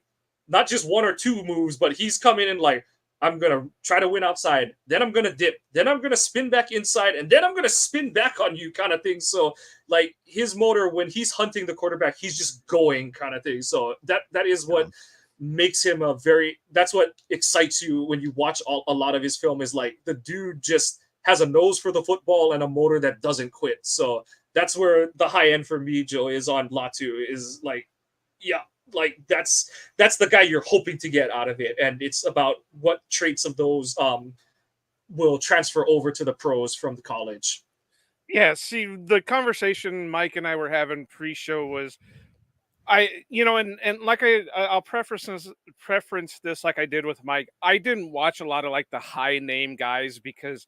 not just one or two moves, but he's coming in like, I'm going to try to win outside, then I'm going to dip, then I'm going to spin back inside, and then I'm going to spin back on you kind of thing. So like his motor, when he's hunting the quarterback, he's just going kind of thing. So that is what makes him that's what excites you when you watch a lot of his film, is like the dude just has a nose for the football and a motor that doesn't quit. So that's where the high end for me, Joe, is on Latu, is like, yeah, like that's the guy you're hoping to get out of it. And it's about what traits of those will transfer over to the pros from the college.
Yeah, see, the conversation Mike and I were having pre-show was, and like I'll preference this like I did with Mike. I didn't watch a lot of like the high name guys because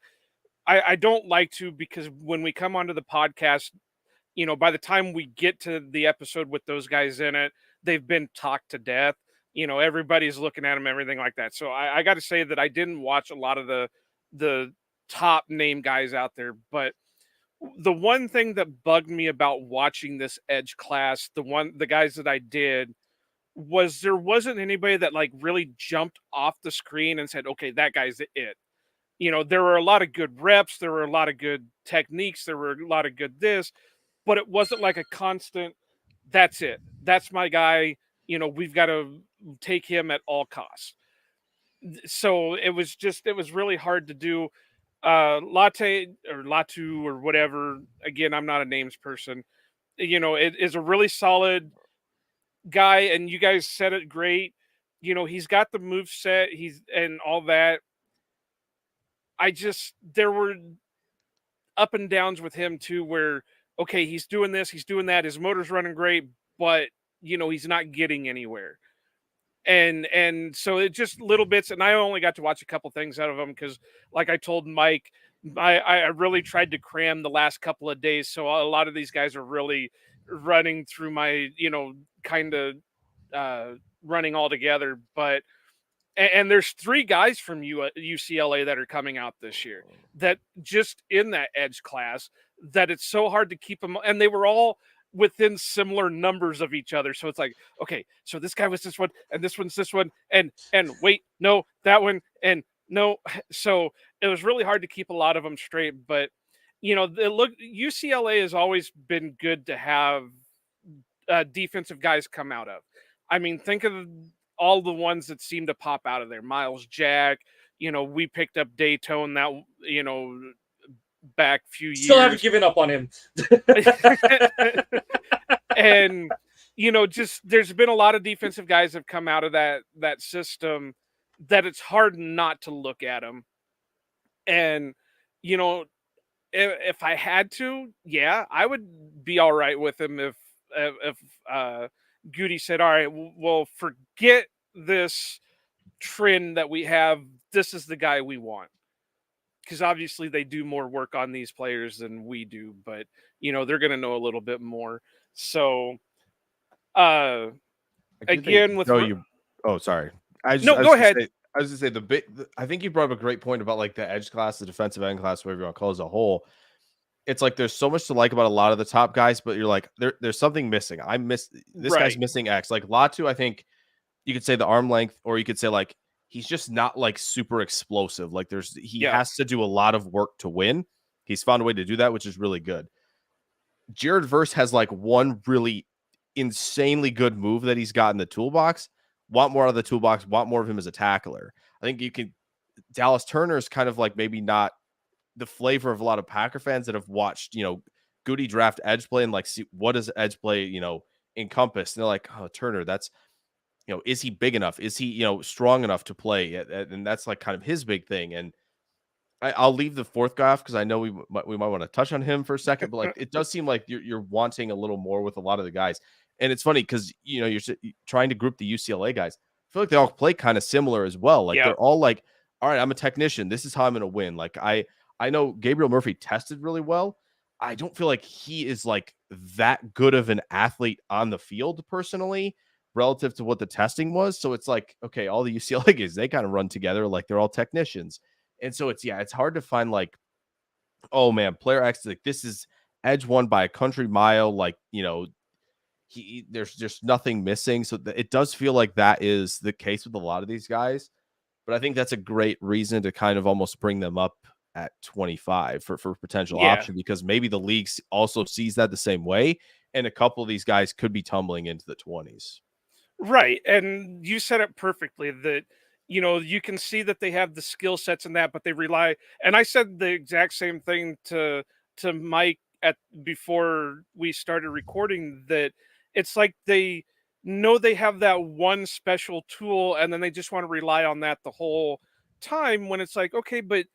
I don't like to, because when we come onto the podcast, by the time we get to the episode with those guys in it, they've been talked to death. Everybody's looking at them, everything like that. So I got to say that I didn't watch a lot of the top name guys out there. But the one thing that bugged me about watching this edge class, the guys that I did, was there wasn't anybody that like really jumped off the screen and said, okay, that guy's it. There were a lot of good reps, there were a lot of good techniques, there were a lot of good this, but it wasn't like a constant, that's it. That's my guy. We've got to take him at all costs. So it was really hard to do. Latte or Latu or whatever. Again, I'm not a names person. It is a really solid guy, and you guys said it great. He's got the move set, and all that. There were up and downs with him too, where, okay, he's doing this, he's doing that, his motor's running great, but he's not getting anywhere. And so it just little bits, and I only got to watch a couple things out of him because, like I told Mike, I really tried to cram the last couple of days, so a lot of these guys are really running through my, kind of running all together. But and there's 3 guys from UCLA that are coming out this year that just in that edge class that it's so hard to keep them, and they were all within similar numbers of each other. So it's like, okay, so this guy was this one, and this one's this one, and wait, no, that one, and no. So it was really hard to keep a lot of them straight. But UCLA has always been good to have defensive guys come out of. I mean, think of all the ones that seem to pop out of there. Miles Jack, we picked up Daytone that, back few years.
Still haven't given up on him.
And, just there's been a lot of defensive guys that have come out of that system that it's hard not to look at them. And, if I had to, yeah, I would be all right with him if Goody said, all right, well, forget this trend that we have. This is the guy we want. Because obviously they do more work on these players than we do, but, they're going to know a little bit more. So, again, with...
sorry.
Go ahead.
I was going to say, I think you brought up a great point about like the edge class, the defensive end class, whatever you want to call it as a whole. It's like there's so much to like about a lot of the top guys, but you're like, there's something missing. This guy's missing X. Like Latu, I think you could say the arm length, or you could say like he's just not like super explosive. Like he has to do a lot of work to win. He's found a way to do that, which is really good. Jared Verse has like one really insanely good move that he's got in the toolbox. Want more out of the toolbox, want more of him as a tackler. I think Dallas Turner is kind of like maybe not the flavor of a lot of Packer fans that have watched, Goody draft edge play and like, see what does edge play, encompass. And they're like, oh, Turner, that's, is he big enough? Is he, strong enough to play? And that's like kind of his big thing. And I'll leave the fourth guy off because I know we might want to touch on him for a second, but like, it does seem like you're wanting a little more with a lot of the guys. And it's funny because, you're trying to group the UCLA guys. I feel like they all play kind of similar as well. Like they're all like, all right, I'm a technician. This is how I'm going to win. Like I know Gabriel Murphy tested really well. I don't feel like he is like that good of an athlete on the field personally relative to what the testing was. So it's like, okay, all the UCLA guys, they kind of run together like they're all technicians. And so it's hard to find like oh man, player X, like this is edge won by a country mile. Like, there's just nothing missing. So it does feel like that is the case with a lot of these guys. But I think that's a great reason to kind of almost bring them up at 25 for potential option, because maybe the league also sees that the same way. And a couple of these guys could be tumbling into the 20s.
Right. And you said it perfectly that, you can see that they have the skill sets in that, but they rely. And I said the exact same thing to Mike before we started recording, that it's like they know they have that one special tool and then they just want to rely on that the whole time, when it's like, okay, but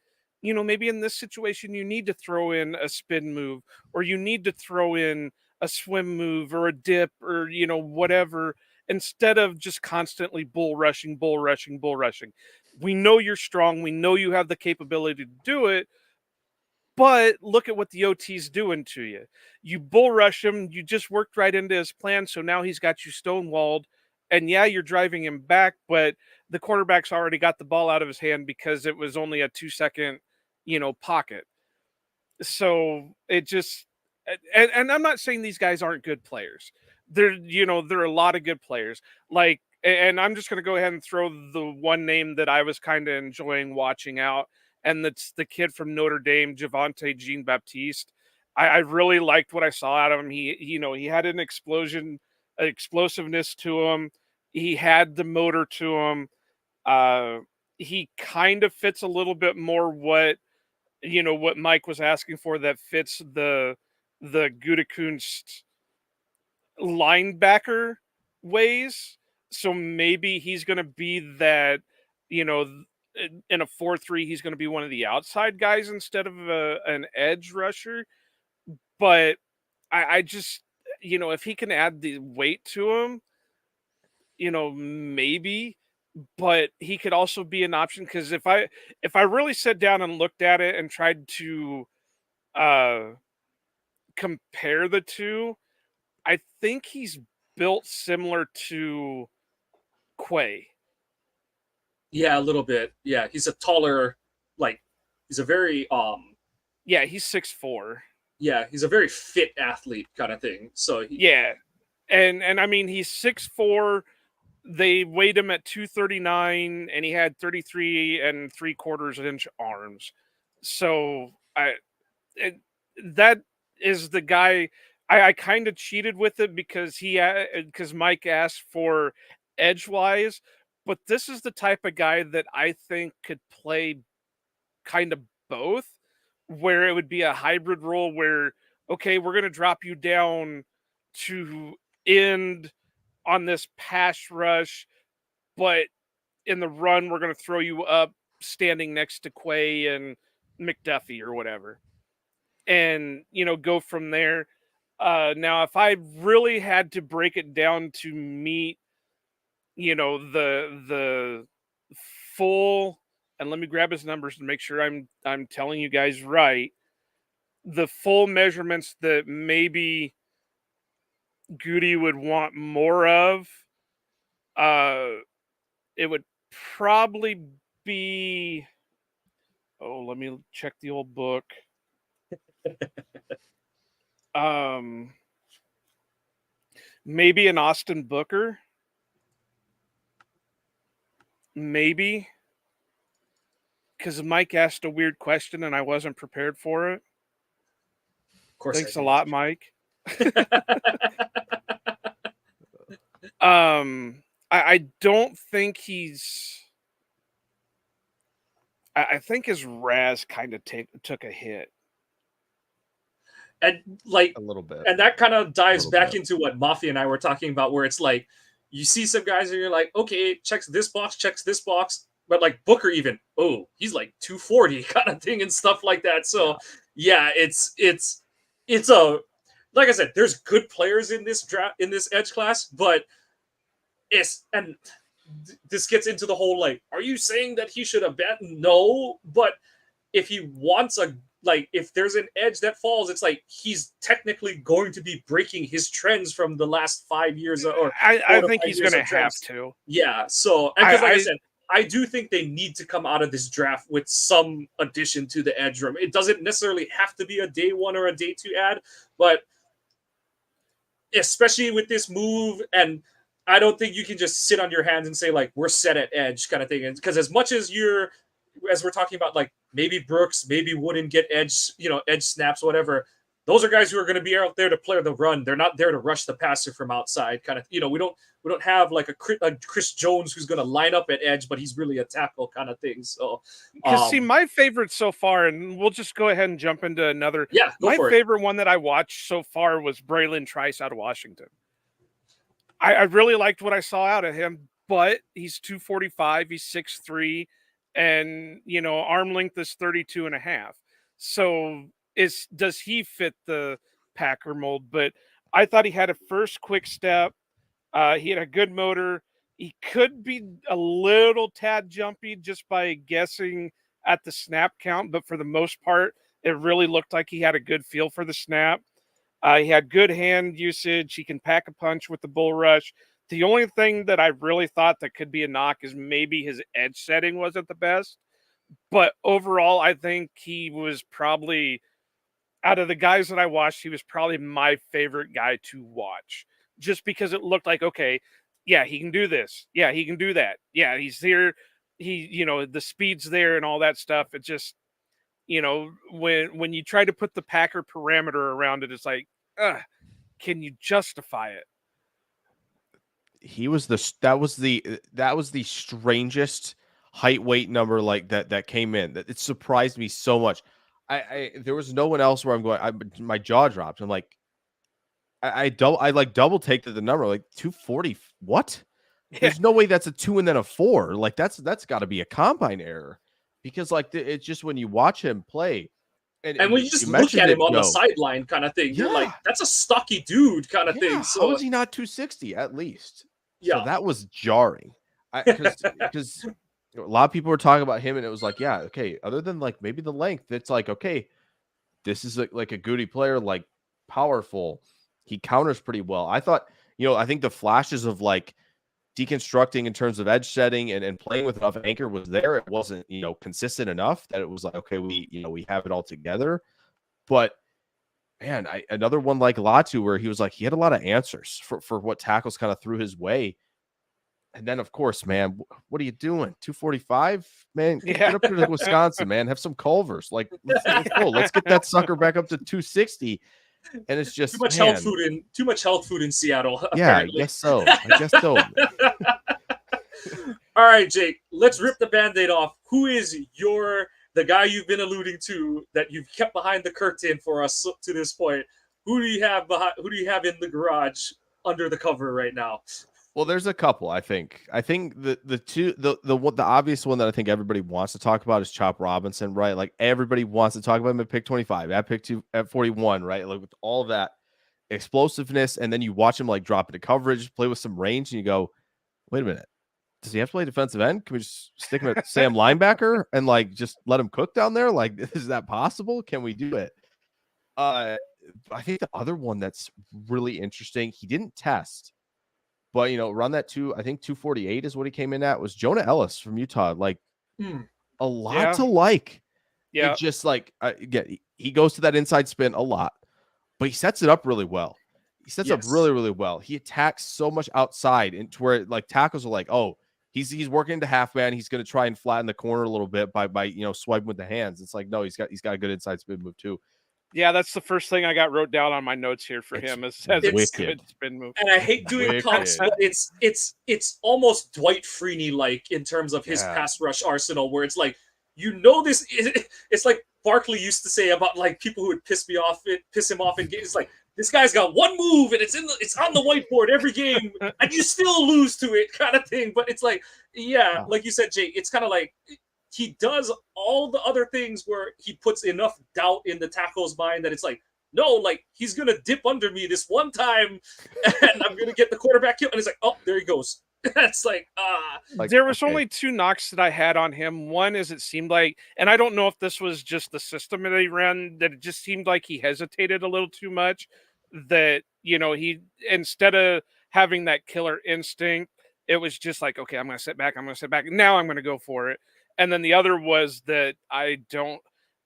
maybe in this situation you need to throw in a spin move, or you need to throw in a swim move or a dip, or whatever, instead of just constantly bull rushing, bull rushing, bull rushing. We know you're strong, we know you have the capability to do it, but look at what the OT's doing to you. You bull rush him, you just worked right into his plan, so now he's got you stonewalled. And yeah, you're driving him back, but the quarterback's already got the ball out of his hand because it was only a 2-second, pocket. So it just, and I'm not saying these guys aren't good players. They're a lot of good players. Like, and I'm just going to go ahead and throw the one name that I was kind of enjoying watching out, and that's the kid from Notre Dame, Javonte Jean-Baptiste. I really liked what I saw out of him. He had an explosiveness to him. He had the motor to him. He kind of fits a little bit more what Mike was asking for, that fits the Gutekunst linebacker ways. So maybe he's going to be that, in a 4-3, he's going to be one of the outside guys instead of an edge rusher. But I just, if he can add the weight to him, maybe. But he could also be an option, because if I really sat down and looked at it and tried to compare the two, I think he's built similar to Quay.
Yeah, a little bit. Yeah, he's a taller, like he's a very
Yeah, he's 6'4".
Yeah, he's a very fit athlete kind of thing. So
yeah, and I mean, he's 6'4". They weighed him at 239, and he had 33 3/4 inch arms. So that is the guy. I kind of cheated with it because Mike asked for edgewise, but this is the type of guy that I think could play kind of both, where it would be a hybrid role where, okay, we're going to drop you down to end on this pass rush, but in the run, we're going to throw you up standing next to Quay and McDuffie or whatever, and go from there. Now, if I really had to break it down to meet, the full, and let me grab his numbers to make sure I'm telling you guys right, the full measurements that maybe Goody would want more of, it would probably be, let me check the old book. Maybe an Austin Booker. Maybe. Because Mike asked a weird question and I wasn't prepared for it.
of course.
Thanks a lot, Mike. I don't think he's. I think his Raz kind of took a hit.
And like
a little bit,
and that kind of dives back into what Mafia and I were talking about, where it's like you see some guys and you're like, okay, checks this box, but like Booker even, he's like 240 kind of thing and stuff like that. So yeah, it's a, like I said, there's good players in this draft, in this edge class, but this gets into the whole, like, are you saying that he should abandon? No, but if he wants if there's an edge that falls, it's like he's technically going to be breaking his trends from the last 5 years. Or
I think he's going to have to.
Yeah. So, and because like I said, I do think they need to come out of this draft with some addition to the edge room. It doesn't necessarily have to be a day 1 or a day 2 add, but especially with this move, and I don't think you can just sit on your hands and say like we're set at edge kind of thing. Because as much as we're talking about like maybe Brooks, maybe wouldn't get edge, edge snaps, whatever. Those are guys who are going to be out there to play the run. They're not there to rush the passer from outside. Kind of, we don't have like a Chris Jones who's going to line up at edge, but he's really a tackle kind of thing. So,
because see, my favorite so far, and we'll just go ahead and jump into another.
Yeah,
my favorite one that I watched so far was Braylon Trice out of Washington. I really liked what I saw out of him, but he's 245, he's 6'3", and arm length is 32.5. So does he fit the Packer mold? But I thought he had a first quick step. He had a good motor. He could be a little tad jumpy just by guessing at the snap count, but for the most part, it really looked like he had a good feel for the snap. He had good hand usage. He can pack a punch with the bull rush. The only thing that I really thought that could be a knock is maybe his edge setting wasn't the best. But overall, I think he was probably, out of the guys that I watched, he was probably my favorite guy to watch. Just because it looked like, okay, yeah, he can do this. Yeah, he can do that. Yeah, he's here. The speed's there and all that stuff. It just, when you try to put the Packer parameter around it, it's like, can you justify it?
That was the strangest height weight number like that came in. That it surprised me so much. There was no one else where I'm going. My jaw dropped. I'm like, I double take the number like 240. What? Yeah. There's no way that's a 2 and then a 4. Like that's got to be a combine error, because like it's just when you watch him play.
And when you just look at him on the sideline kind of thing, you're like, that's a stocky dude kind of thing. So
how is he not 260 at least?
Yeah.
So that was jarring. Because a lot of people were talking about him, and it was like, yeah, okay, other than like maybe the length, it's like, okay, this is like a goody player, like powerful. He counters pretty well. I thought, I think the flashes of like deconstructing in terms of edge setting and playing with enough anchor was there. It wasn't, consistent enough that it was like, okay, we have it all together. But man, another one like Latu where he was like, he had a lot of answers for what tackles kind of threw his way. And then of course, man, what are you doing? 245, man, get up to Wisconsin, man, have some Culvers. Like, let's go. Let's get that sucker back up to 260. And it's just
too much health food in Seattle.
Yeah, apparently. I guess so.
All right, Jake, let's rip the Band-Aid off. Who is the guy you've been alluding to that you've kept behind the curtain for us to this point? Who do you have in the garage under the cover right now?
Well, there's a couple, I think. I think the obvious one that I think everybody wants to talk about is Chop Robinson, right? Like everybody wants to talk about him at pick 25, at pick 2, at 41, right? Like with all of that explosiveness, and then you watch him like drop into coverage, play with some range, and you go, wait a minute, does he have to play defensive end? Can we just stick him at Sam linebacker and like just let him cook down there? Like, is that possible? Can we do it? I think the other one that's really interesting, he didn't test, but around that I think 248 is what he came in at, was Jonah Ellis from Utah. Like a lot to like. Yeah. It just like, again, he goes to that inside spin a lot, but he sets it up really well. He sets up really, really well. He attacks so much outside into where like tackles are like, oh, he's working into half man. He's going to try and flatten the corner a little bit by swiping with the hands. It's like, no, he's got a good inside spin move too.
Yeah, that's the first thing I got wrote down on my notes here for him as a good spin move.
And I hate doing comps, but it's almost Dwight Freeney like in terms of his pass rush arsenal, where it's like, this. It's like Barkley used to say about like people who would piss him off in games. It's like, this guy's got one move and it's on the whiteboard every game, and you still lose to it, kind of thing. But it's like, like you said, Jake, it's kind of like he does all the other things where he puts enough doubt in the tackle's mind that it's like, no, like he's gonna dip under me this one time, and I'm gonna get the quarterback kill, and it's like, oh, there he goes. That's like,
there was only 2 knocks that I had on him. One is it seemed like, and I don't know if this was just the system that he ran, that it just seemed like he hesitated a little too much. That he, instead of having that killer instinct, It was just like, okay, I'm going to sit back. Now I'm going to go for it. And then the other was that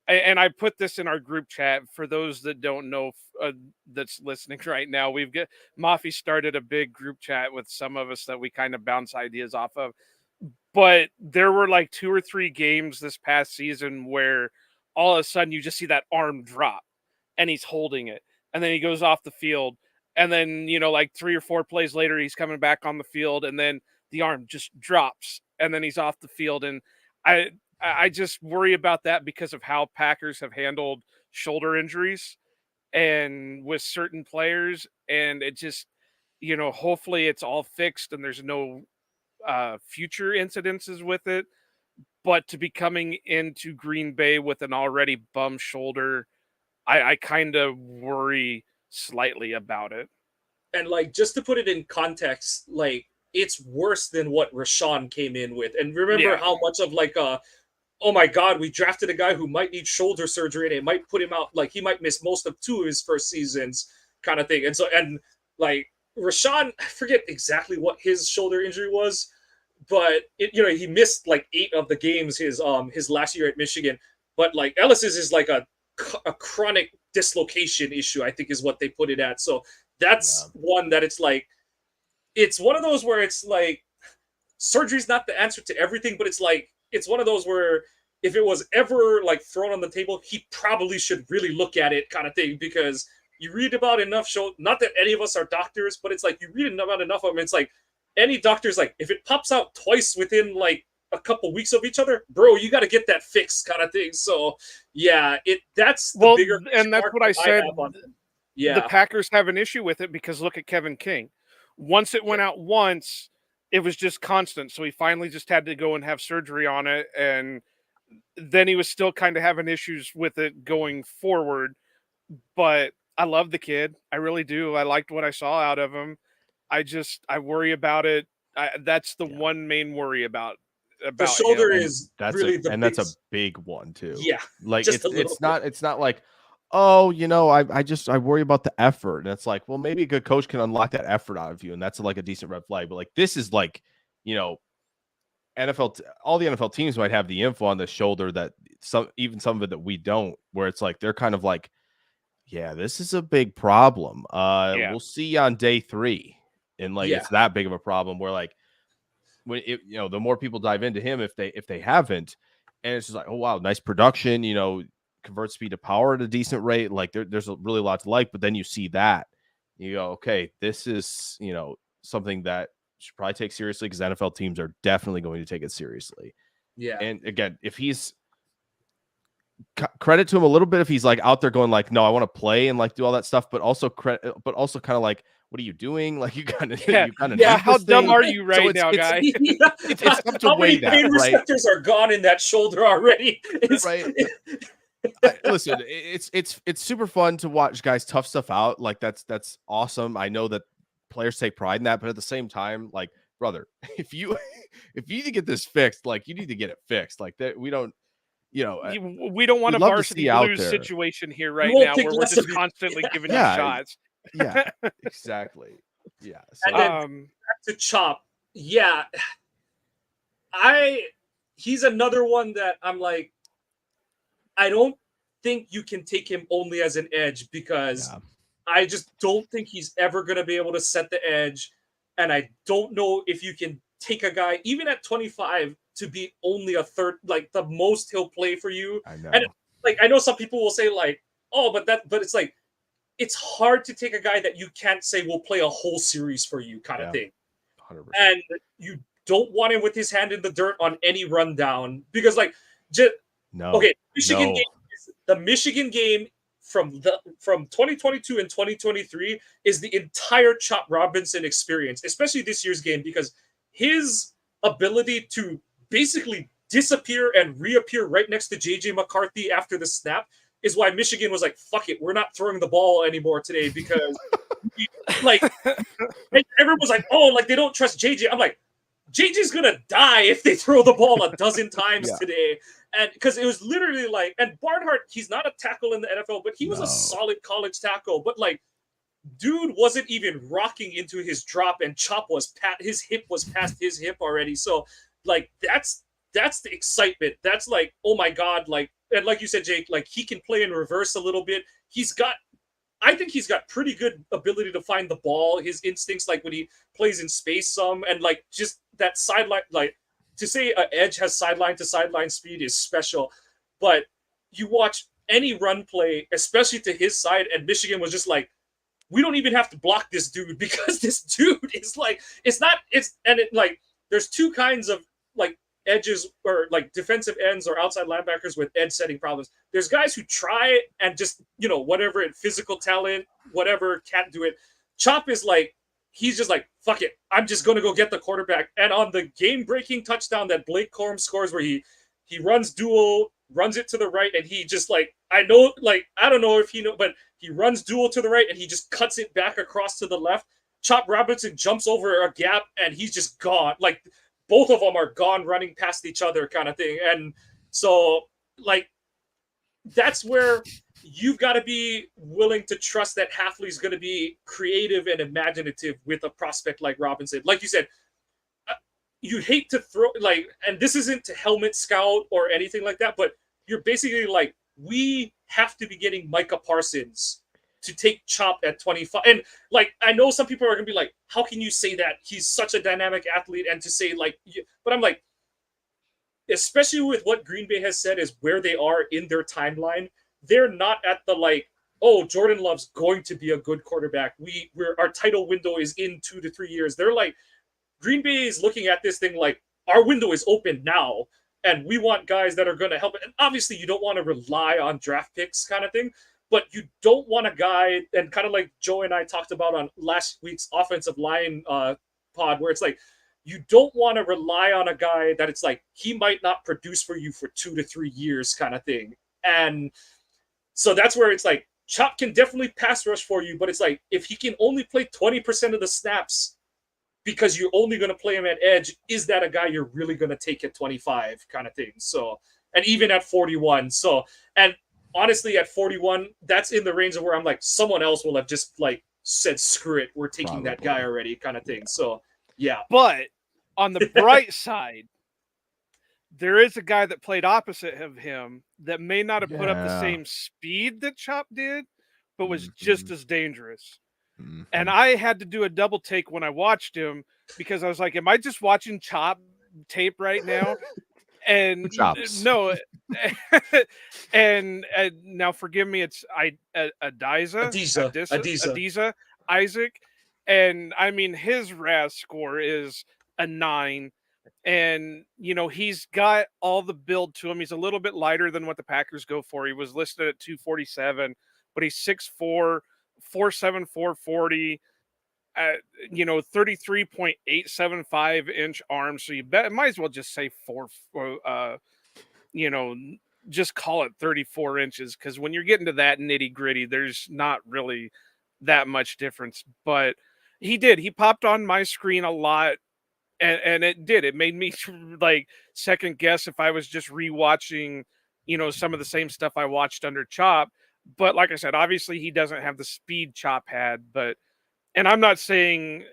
and I put this in our group chat for those that don't know that's listening right now. Mafi started a big group chat with some of us that we kind of bounce ideas off of. But there were like 2 or 3 games this past season where all of a sudden you just see that arm drop and he's holding it. And then he goes off the field. And then, like 3 or 4 plays later, he's coming back on the field. And then the arm just drops. And then he's off the field. And I just worry about that because of how Packers have handled shoulder injuries and with certain players. And it just, hopefully it's all fixed and there's no future incidences with it. But to be coming into Green Bay with an already bum shoulder, I kind of worry slightly about it.
And like, just to put it in context, like, it's worse than what Rashawn came in with. And remember how much of like oh my God, we drafted a guy who might need shoulder surgery and it might put him out, like he might miss most of 2 of his first seasons kind of thing. And like Rashawn, I forget exactly what his shoulder injury was, but he missed like 8 of the games his last year at Michigan. But like Ellis's is like a chronic dislocation issue, I think is what they put it at. So that's one that it's one of those where it's like surgery's not the answer to everything, but it's one of those where if it was ever like thrown on the table, he probably should really look at it kind of thing, because you read about enough not that any of us are doctors, but it's like you read about enough of them. It's like any doctor's like, if it pops out twice within like a couple weeks of each other, bro, you got to get that fixed kind of thing. So yeah, that's the bigger,
and that's what I said.
Yeah,
the Packers have an issue with it because look at Kevin King. Once it went out once, it was just constant. So he finally just had to go and have surgery on it. And then he was still kind of having issues with it going forward. But I love the kid. I really do. I liked what I saw out of him. I worry about it. That's the one main worry about
the shoulder
him.
is really
that's a big one too.
Yeah.
Like it's not like, oh, I worry about the effort. And it's like, well, maybe a good coach can unlock that effort out of you. And that's like a decent red flag. But like, this is like, all the NFL teams might have the info on the shoulder that some of it that we don't, where it's like, they're kind of like, yeah, this is a big problem. We'll see on day 3. And like, it's that big of a problem where like, when the more people dive into him, if they haven't, and it's just like, oh wow, nice production, convert speed to power at a decent rate. Like there's a really lot to like, but then you see that you go, okay, this is, something that you should probably take seriously, because NFL teams are definitely going to take it seriously.
Yeah.
And again, if he's credit to him a little bit, if he's like out there going like, no, I want to play and like do all that stuff, but also kind of like, what are you doing? Like you kind of
how dumb are you now, guy?
It's tough to
how
weigh
many
that,
pain receptors are gone in that shoulder already?
Right. Listen, it's super fun to watch guys tough stuff out. Like that's awesome. I know that players take pride in that, but at the same time, like, brother, if you need to get this fixed, like you need to get it fixed. Like that, we don't
want a varsity blues situation here right now where we're just constantly giving you shots.
Yeah, exactly. Yeah. So,
and then back to Chop. Yeah, he's another one that I'm like, I don't think you can take him only as an edge, because I just don't think he's ever going to be able to set the edge. And I don't know if you can take a guy, even at 25, to be only a third, like the most he'll play for you.
I know.
And like, I know some people will say like, oh, but it's like, it's hard to take a guy that you can't say will play a whole series for you kind of thing.
100%.
And you don't want him with his hand in the dirt on any rundown, because like, Michigan game, the Michigan game from 2022 and 2023 is the entire Chop Robinson experience, especially this year's game, because his ability to basically disappear and reappear right next to JJ McCarthy after the snap is why Michigan was like, fuck it, we're not throwing the ball anymore today, because like everyone was like, oh, like they don't trust JJ. I'm like, JJ's gonna die if they throw the ball a dozen times today. And because it was literally like, and Barnhart, he's not a tackle in the NFL, but he was a solid college tackle. But like, dude wasn't even rocking into his drop, and Chop was his hip was past his hip already. So like that's the excitement. That's like, oh my god, like, and like you said, Jake, like he can play in reverse a little bit. I think he's got pretty good ability to find the ball. His instincts, like when he plays in space some, and like just that sideline, like to say an edge has sideline to sideline speed is special. But you watch any run play, especially to his side, and Michigan was just like, we don't even have to block this dude because this dude is like, like, there's two kinds of like edges or like defensive ends or outside linebackers with edge setting problems. There's guys who try and just, whatever, physical talent, whatever, can't do it. Chop is like, he's just like, fuck it, I'm just going to go get the quarterback. And on the game-breaking touchdown that Blake Corum scores where he runs dual, runs it to the right, and he just like, I don't know if he knows, but he runs dual to the right and he just cuts it back across to the left. Chop Robinson jumps over a gap and he's just gone. Like, both of them are gone running past each other kind of thing. And so, like, that's where you've got to be willing to trust that Hafley's going to be creative and imaginative with a prospect like Robinson. Like you said, you hate to throw, like, and this isn't to helmet scout or anything like that, but you're basically like, we have to be getting Micah Parsons to take Chop at 25. And like, I know some people are going to be like, how can you say that? He's such a dynamic athlete. And to say like, but I'm like, especially with what Green Bay has said is where they are in their timeline, they're not at the like, oh, Jordan Love's going to be a good quarterback. Our title window is in 2 to 3 years. They're like, Green Bay is looking at this thing like, our window is open now, and we want guys that are going to help it. And obviously, you don't want to rely on draft picks kind of thing, but you don't want a guy, and kind of like Joe and I talked about on last week's offensive line pod, where it's like, you don't want to rely on a guy that it's like, he might not produce for you for 2 to 3 years kind of thing. And so that's where it's like, Chop can definitely pass rush for you, but it's like, if he can only play 20% of the snaps because you're only going to play him at edge, is that a guy you're really going to take at 25 kind of thing? So, and even at 41. So, and honestly, at 41, that's in the range of where I'm like, someone else will have just like said, screw it, we're taking that guy already kind of thing. So, yeah.
But on the bright side, there is a guy that played opposite of him that may not have put up the same speed that Chop did, but was just as dangerous. And I had to do a double take when I watched him because I was like, am I just watching Chop tape right now? And no, and now forgive me, it's Adiza Isaac. And I mean, his RAS score is a 9. And, he's got all the build to him. He's a little bit lighter than what the Packers go for. He was listed at 247, but he's 6'4", 4'7", 440, 33.875 inch arms. So you might as well just say just call it 34 inches. Because when you're getting to that nitty gritty, there's not really that much difference. But he popped on my screen a lot. And it made me like second guess if I was just rewatching, some of the same stuff I watched under Chop. But like I said, obviously he doesn't have the speed Chop had, and I'm not saying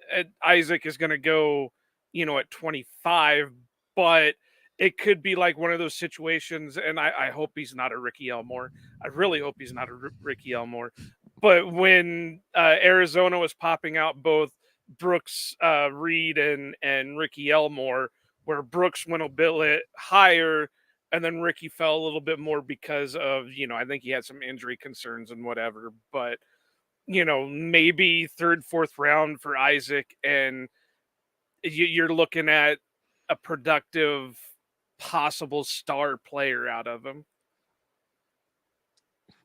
Isaac is going to go, at 25, but it could be like one of those situations. And I hope he's not a Ricky Elmore. I really hope he's not a Ricky Elmore. But when Arizona was popping out both Brooks Reed and Ricky Elmore, where Brooks went a bit higher and then Ricky fell a little bit more because of, I think he had some injury concerns and whatever, but maybe third, fourth round for Isaac, and you're looking at a productive possible star player out of him.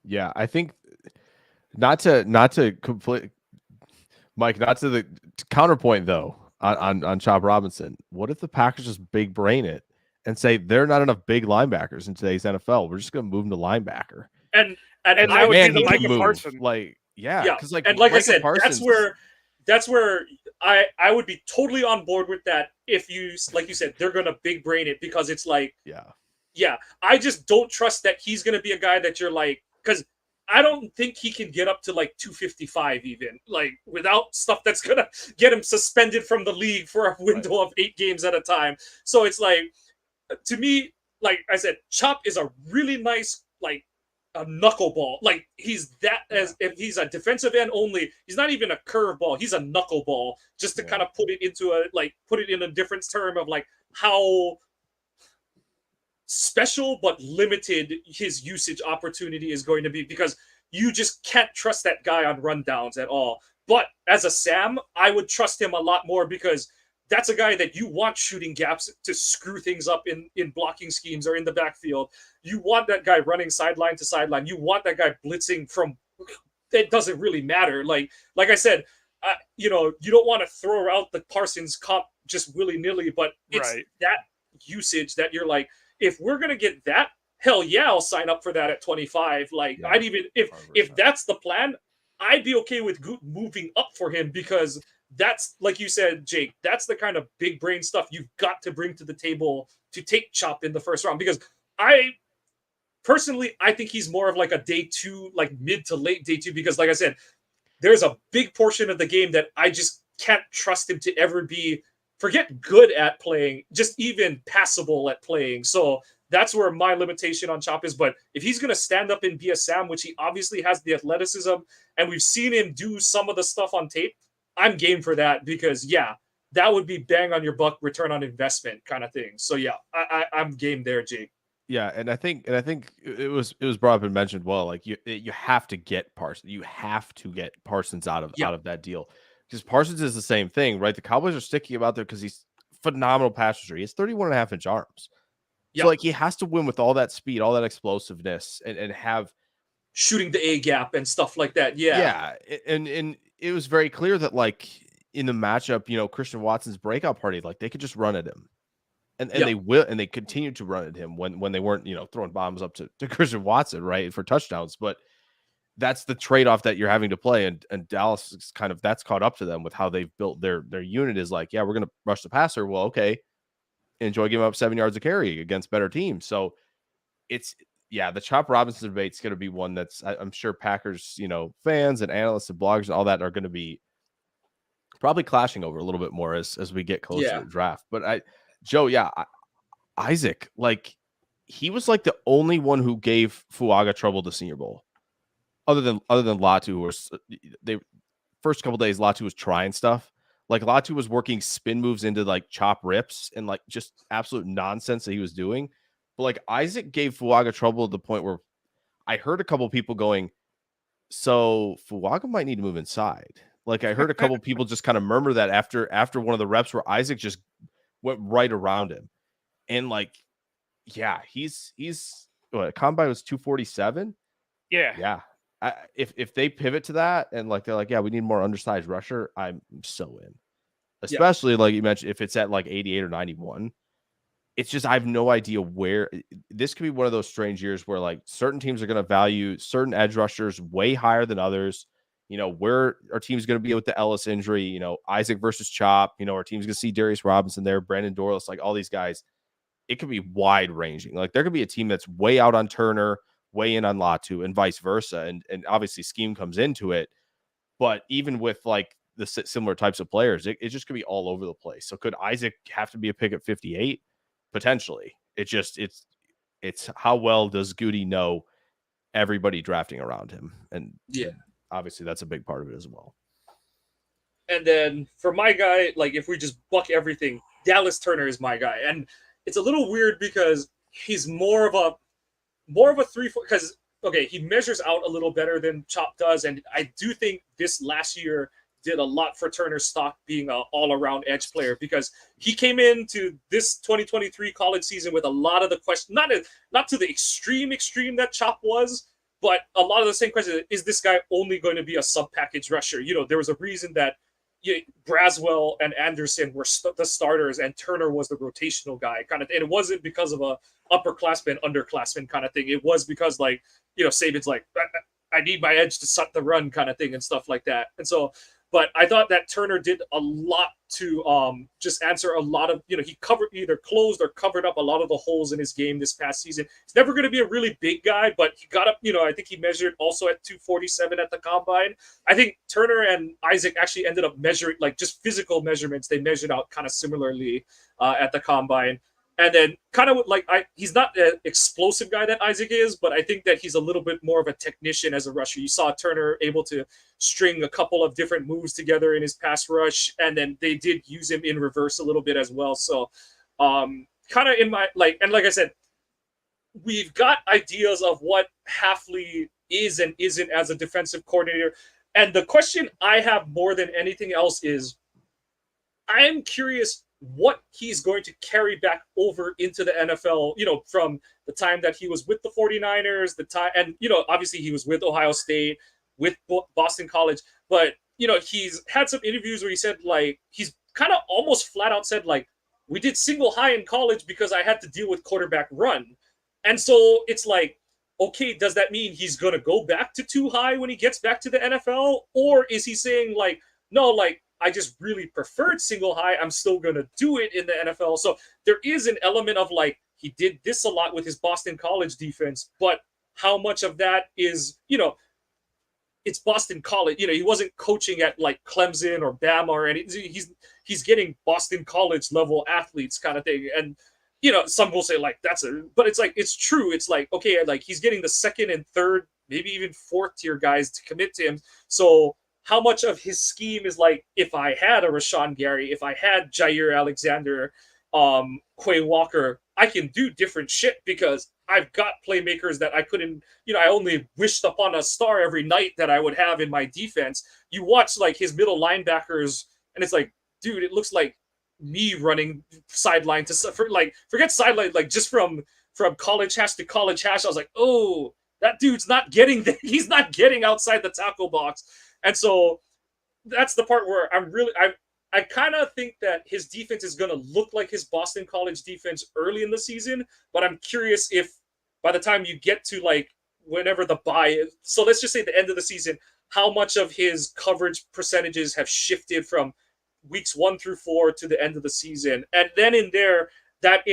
Yeah, I think not to complete Mike, not to the counterpoint though on Chop Robinson. What if the Packers just big brain it and say there are not enough big linebackers in today's NFL? We're just going to move him to linebacker.
And
that would be the Micah Parsons.
Like, because like,
and like
Micah
I said,
Parsons,
that's where I would be totally on board with that. If you, like you said, they're going to big brain it, because it's like, I just don't trust that he's going to be a guy that you're like, because I don't think he can get up to like 255 even, like without stuff that's gonna get him suspended from the league for a window of 8 games at a time. So it's like, to me, like I said, Chop is a really nice, like, a knuckleball. Like, he's that, as if he's a defensive end only, he's not even a curveball, he's a knuckleball, just to kind of put it into a, like, put it in a different term of like how special but limited his usage opportunity is going to be, because you just can't trust that guy on rundowns at all. But as a Sam, I would trust him a lot more, because that's a guy that you want shooting gaps to screw things up in blocking schemes or in the backfield. You want that guy running sideline to sideline. You want that guy blitzing from, it doesn't really matter. Like I said, you don't want to throw out the Parsons comp just willy-nilly, but it's that usage that you're like, if we're going to get that, hell yeah, I'll sign up for that at 25. Like, I'd even, if that's the plan, I'd be okay with moving up for him, because that's, like you said, Jake, that's the kind of big brain stuff you've got to bring to the table to take Chop in the first round. Because I think he's more of like a day 2, like mid to late day 2, because like I said, there's a big portion of the game that I just can't trust him to ever be, forget good at playing, just even passable at playing. So that's where my limitation on Chop is. But if he's going to stand up and be a Sam, which he obviously has the athleticism, and we've seen him do some of the stuff on tape, I'm game for that, because that would be bang on your buck, return on investment kind of thing. So I'm game there, Jake.
Yeah, and I think it was brought up and mentioned well. Like you have to get Parsons. You have to get Parsons out of that deal, because Parsons is the same thing, right? The Cowboys are sticky about there because he's phenomenal pass rusher. He has 31.5-inch arms. So like he has to win with all that speed, all that explosiveness, and have
shooting the A gap and stuff like that.
Yeah, and it was very clear that like in the matchup, Christian Watson's breakout party, like they could just run at him. And they will, and they continue to run at him when they weren't, throwing bombs up to Christian Watson, right, for touchdowns. But that's the trade-off that you're having to play. And Dallas is kind of, that's caught up to them with how they've built their unit, is like, we're going to rush the passer. Well, okay. Enjoy giving up 7 yards of carry against better teams. So it's, the Chop Robinson debate is going to be one that's, I'm sure Packers, fans and analysts and bloggers and all that are going to be probably clashing over a little bit more as we get closer to the draft. But Joe, Isaac, like he was like the only one who gave Fuaga trouble the Senior Bowl, other than Latu, who was they first couple days Latu was trying stuff. Like Latu was working spin moves into like chop rips and like just absolute nonsense that he was doing. But like Isaac gave Fuaga trouble at the point where I heard a couple people going, so Fuaga might need to move inside. Like I heard a couple people just kind of murmur that after one of the reps where Isaac just went right around him. And like, he's what, combine was 247.
Yeah.
If they pivot to that and like they're like, we need more undersized rusher, I'm so in. Especially like you mentioned, if it's at like 88 or 91. It's just I have no idea where this could be one of those strange years where like certain teams are going to value certain edge rushers way higher than others. Where our team's going to be with the Ellis injury, Isaac versus Chop, our team's going to see Darius Robinson there, Brandon Dorless, like all these guys. It could be wide ranging. Like there could be a team that's way out on Turner, way in on Latu, and vice versa. And obviously scheme comes into it. But even with like the similar types of players, it just could be all over the place. So could Isaac have to be a pick at 58? Potentially. It's how well does Goody know everybody drafting around him? And obviously that's a big part of it as well.
And then for my guy, like if we just buck everything, Dallas Turner is my guy. And it's a little weird because he's more of a 3-4, because he measures out a little better than Chop does. And I do think this last year did a lot for Turner's stock being an all-around edge player, because he came into this 2023 college season with a lot of the questions, not to the extreme that Chop was, but a lot of the same questions. Is this guy only going to be a sub-package rusher? There was a reason that Braswell and Anderson were the starters and Turner was the rotational guy kind of, and it wasn't because of a upperclassman, underclassman kind of thing. It was because Saban's like, I need my edge to set the run kind of thing and stuff like that. And so But I thought that Turner did a lot to just answer a lot of, he covered, either closed or covered up a lot of the holes in his game this past season. He's never going to be a really big guy, but he got up, I think he measured also at 247 at the combine. I think Turner and Isaac actually ended up measuring, like just physical measurements, they measured out kind of similarly at the combine. And then kind of like, he's not the explosive guy that Isaac is, but I think that he's a little bit more of a technician as a rusher. You saw Turner able to string a couple of different moves together in his pass rush, and then they did use him in reverse a little bit as well. So kind of in my, and like I said, we've got ideas of what Hafley is and isn't as a defensive coordinator. And the question I have more than anything else is, I am curious what he's going to carry back over into the NFL, from the time that he was with the 49ers, the time, and, obviously he was with Ohio State, with Boston College, but, he's had some interviews where he said, like, he's kind of almost flat out said, like, we did single high in college because I had to deal with quarterback run. And so it's like, okay, does that mean he's going to go back to too high when he gets back to the NFL? Or is he saying, like, no, like, I just really preferred single high, I'm still going to do it in the NFL. So there is an element of, like, he did this a lot with his Boston College defense, but how much of that is, it's Boston College. He wasn't coaching at, like, Clemson or Bama or anything. He's getting Boston College level athletes kind of thing. And, some will say, like, but it's like, it's true. It's like, okay, like, he's getting the second and third, maybe even fourth tier guys to commit to him. So how much of his scheme is like, if I had a Rashawn Gary, if I had Jair Alexander, Quay Walker, I can do different shit because I've got playmakers that I couldn't, I only wished upon a star every night that I would have in my defense. You watch, like, his middle linebackers, and it's like, dude, it looks like me running sideline to, forget sideline, like, just from college hash to college hash. I was like, oh, that dude's not getting he's not getting outside the tackle box. And so that's the part where I kind of think that his defense is going to look like his Boston College defense early in the season, but I'm curious if by the time you get to, like, whenever the bye is, so let's just say the end of the season, how much of his coverage percentages have shifted from weeks 1 through 4 to the end of the season. And then in there, that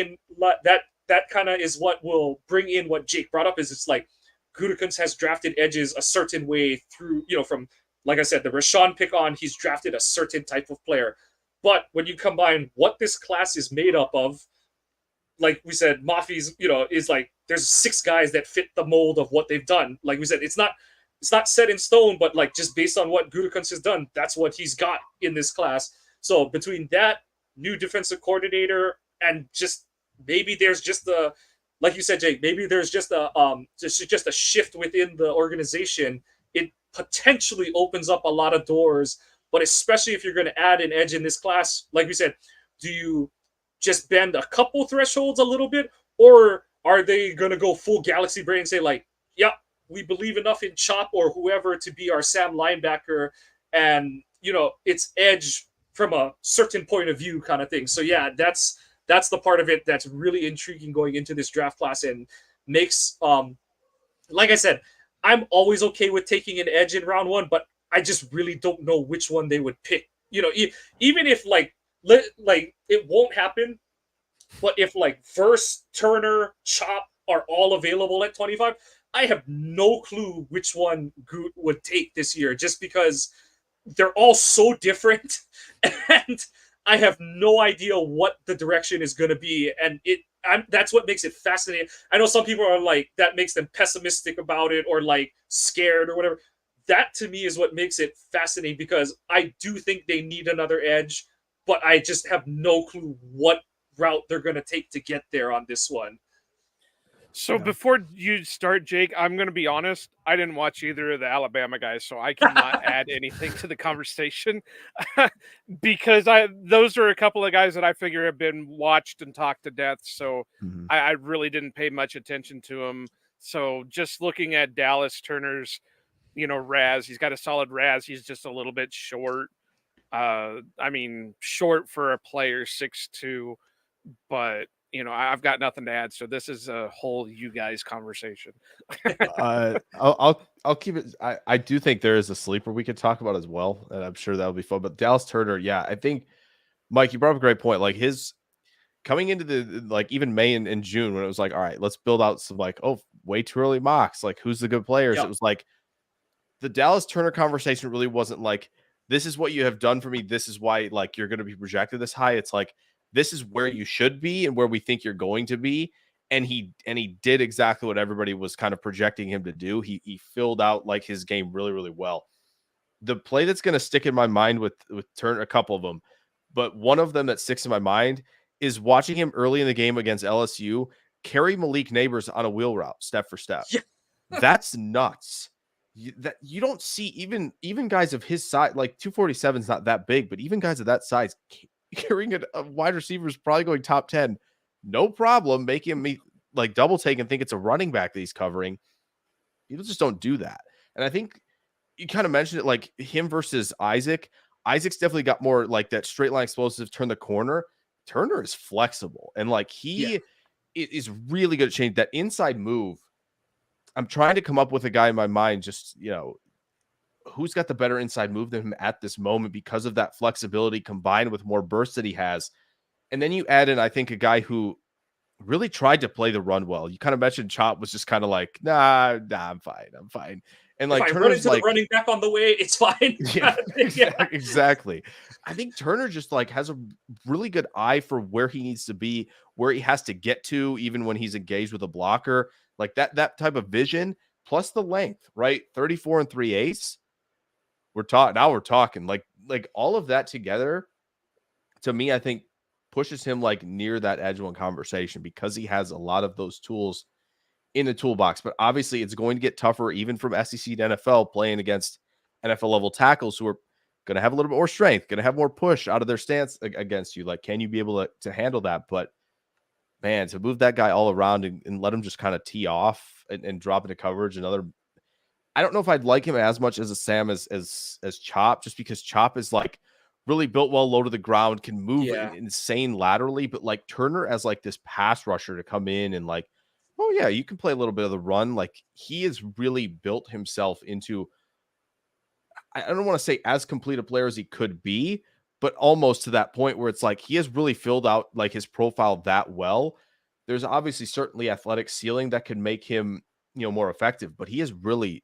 kind of is what will bring in what Jake brought up, is it's like Gutekunst has drafted edges a certain way through, from, like I said, the Rashawn pick on, he's drafted a certain type of player. But when you combine what this class is made up of, like we said, Mafi's, is like, there's 6 guys that fit the mold of what they've done. Like we said, it's not set in stone, but, like, just based on what Gutekunst has done, that's what he's got in this class. So between that, new defensive coordinator, and just maybe there's just a, like you said, Jake, maybe there's just a shift within the organization. It potentially opens up a lot of doors, but especially if you're going to add an edge in this class, like we said, do you just bend a couple thresholds a little bit, or are they going to go full galaxy brain and say, like, yeah, we believe enough in Chop or whoever to be our Sam linebacker, and, it's edge from a certain point of view kind of thing. So yeah, that's the part of it that's really intriguing going into this draft class, and makes, like I said, I'm always okay with taking an edge in round 1, but I just really don't know which one they would pick. Even if, like it won't happen, but if, like, Verse, Turner, Chop are all available at 25, I have no clue which one Goot would take this year, just because they're all so different, and I have no idea what the direction is going to be, and that's what makes it fascinating. I know some people are like, that makes them pessimistic about it, or, like, scared or whatever. That to me is what makes it fascinating, because I do think they need another edge, but I just have no clue what route they're going to take to get there on this one.
So before you start, Jake, I'm going to be honest. I didn't watch either of the Alabama guys, so I cannot add anything to the conversation because those are a couple of guys that I figure have been watched and talked to death. So I really didn't pay much attention to them. So just looking at Dallas Turner's, RAS, he's got a solid RAS. He's just a little bit short. Short for a player 6'2", but I've got nothing to add. So this is a whole you guys conversation.
I'll keep it. I do think there is a sleeper we could talk about as well, and I'm sure that'll be fun. But Dallas Turner, yeah, I think Mike, you brought up a great point. Like his coming into the like even May and June when it was like, all right, let's build out some like, oh, way too early mocks. Like who's the good players?
Yeah.
It was like the Dallas Turner conversation really wasn't like, this is what you have done for me. This is why like you're going to be projected this high. It's like, this is where you should be and where we think you're going to be. And he did exactly what everybody was kind of projecting him to do. He filled out like his game really, really well. The play that's going to stick in my mind with Turner, a couple of them, but one of them that sticks in my mind is watching him early in the game against LSU carry Malik Neighbors on a wheel route, step for step.
Yeah.
That's nuts. You don't see even guys of his size, like 247 is not that big, but even guys of that size carrying a wide receiver is probably going top 10, no problem, making me like double take and think it's a running back that he's covering. People just don't do that. And I think you kind of mentioned it, like him versus Isaac. Isaac's definitely got more like that straight line explosive, turn the corner. Turner is flexible and like he is really good at changing that inside move. I'm trying to come up with a guy in my mind, just, who's got the better inside move than him at this moment because of that flexibility combined with more burst that he has. And then you add in, I think, a guy who really tried to play the run well. You kind of mentioned Chop was just kind of like, nah, I'm fine. And like
if I run
Turner's
into
like
the running back on the way, it's fine.
Yeah, exactly. I think Turner just like has a really good eye for where he needs to be, where he has to get to, even when he's engaged with a blocker. Like that type of vision, plus the length, right? 34 3/8. We're talking like all of that together. To me, I think pushes him like near that edge one conversation because he has a lot of those tools in the toolbox. But obviously, it's going to get tougher even from SEC to NFL playing against NFL level tackles who are going to have a little bit more strength, going to have more push out of their stance against you. Like, can you be able to handle that? But man, to move that guy all around and let him just kind of tee off and drop into coverage. I don't know if I'd like him as much as a Sam as Chop, just because Chop is like really built well, low to the ground, can move insane laterally. But like Turner as like this pass rusher to come in and like, oh yeah, you can play a little bit of the run. Like he has really built himself into, I don't want to say as complete a player as he could be, but almost to that point where it's like he has really filled out like his profile that well. There's obviously certainly athletic ceiling that could make him, more effective, but he has really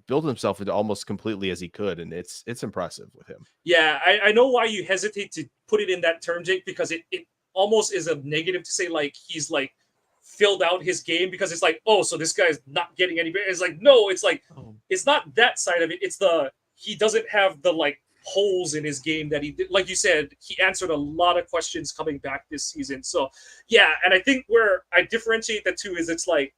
built himself into almost completely as he could. And it's impressive with him.
Yeah. I know why you hesitate to put it in that term, Jake, because it almost is a negative to say like he's like filled out his game, because it's like, oh, so this guy's not getting any better. It's like, no, it's like, it's not that side of it. It's he doesn't have the like holes in his game that he did. Like you said, he answered a lot of questions coming back this season. So yeah. And I think where I differentiate the two is it's like,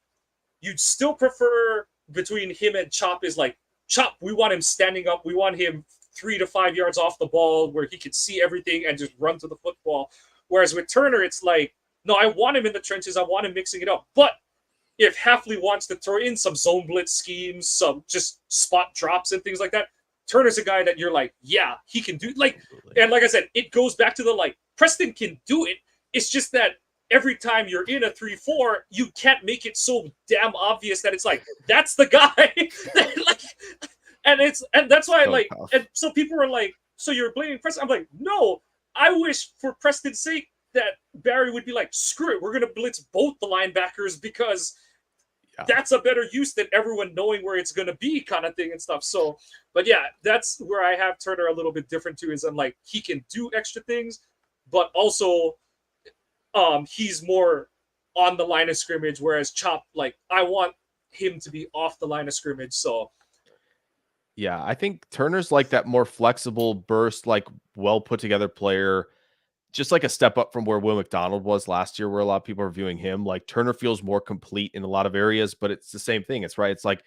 you'd still prefer between him and Chop is like, Chop, we want him standing up. We want him 3 to 5 yards off the ball where he can see everything and just run to the football. Whereas with Turner, it's like, no, I want him in the trenches. I want him mixing it up. But if Hafley wants to throw in some zone blitz schemes, some just spot drops and things like that, Turner's a guy that you're like, yeah, he can do. Like, and like I said, it goes back to the like, Preston can do it. It's just that every time you're in a 3-4, you can't make it so damn obvious that it's like, that's the guy. Like, and that's why and so people are like, so you're blaming Preston? I'm like, no, I wish for Preston's sake that Barry would be like, screw it, we're going to blitz both the linebackers because that's a better use than everyone knowing where it's going to be kind of thing and stuff. So, but yeah, that's where I have Turner a little bit different too, is I'm like, he can do extra things, but also he's more on the line of scrimmage, whereas Chop, like, I want him to be off the line of scrimmage. So
yeah, I think Turner's like that more flexible burst, like well put together player, just like a step up from where Will McDonald was last year, where a lot of people are viewing him. Like Turner feels more complete in a lot of areas, but it's the same thing. It's right. It's like,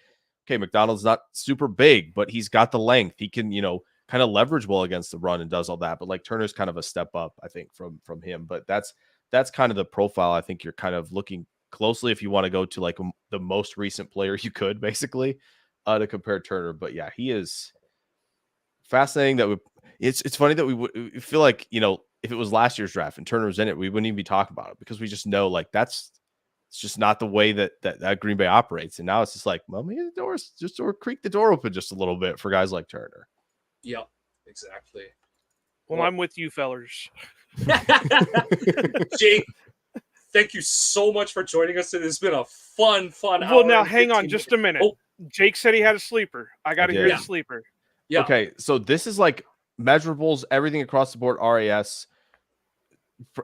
okay, McDonald's not super big, but he's got the length. He can, kind of leverage well against the run and does all that. But like Turner's kind of a step up, I think, from him. But that's kind of the profile I think you're kind of looking closely if you want to go to like the most recent player you could basically to compare Turner. But yeah, he is fascinating that it's funny that we feel like, if it was last year's draft and Turner was in it, we wouldn't even be talking about it because we just know like it's just not the way that Green Bay operates. And now it's just like, well, maybe the doors just or creak the door open just a little bit for guys like Turner.
Yep, exactly.
Well, I'm with you fellers.
Jake, thank you so much for joining us. It's been a fun hour.
Well, now hang on just a minute. Oh. Jake said he had a sleeper. I got to hear the sleeper.
Yeah.
Okay, so this is like measurables, everything across the board. RAS.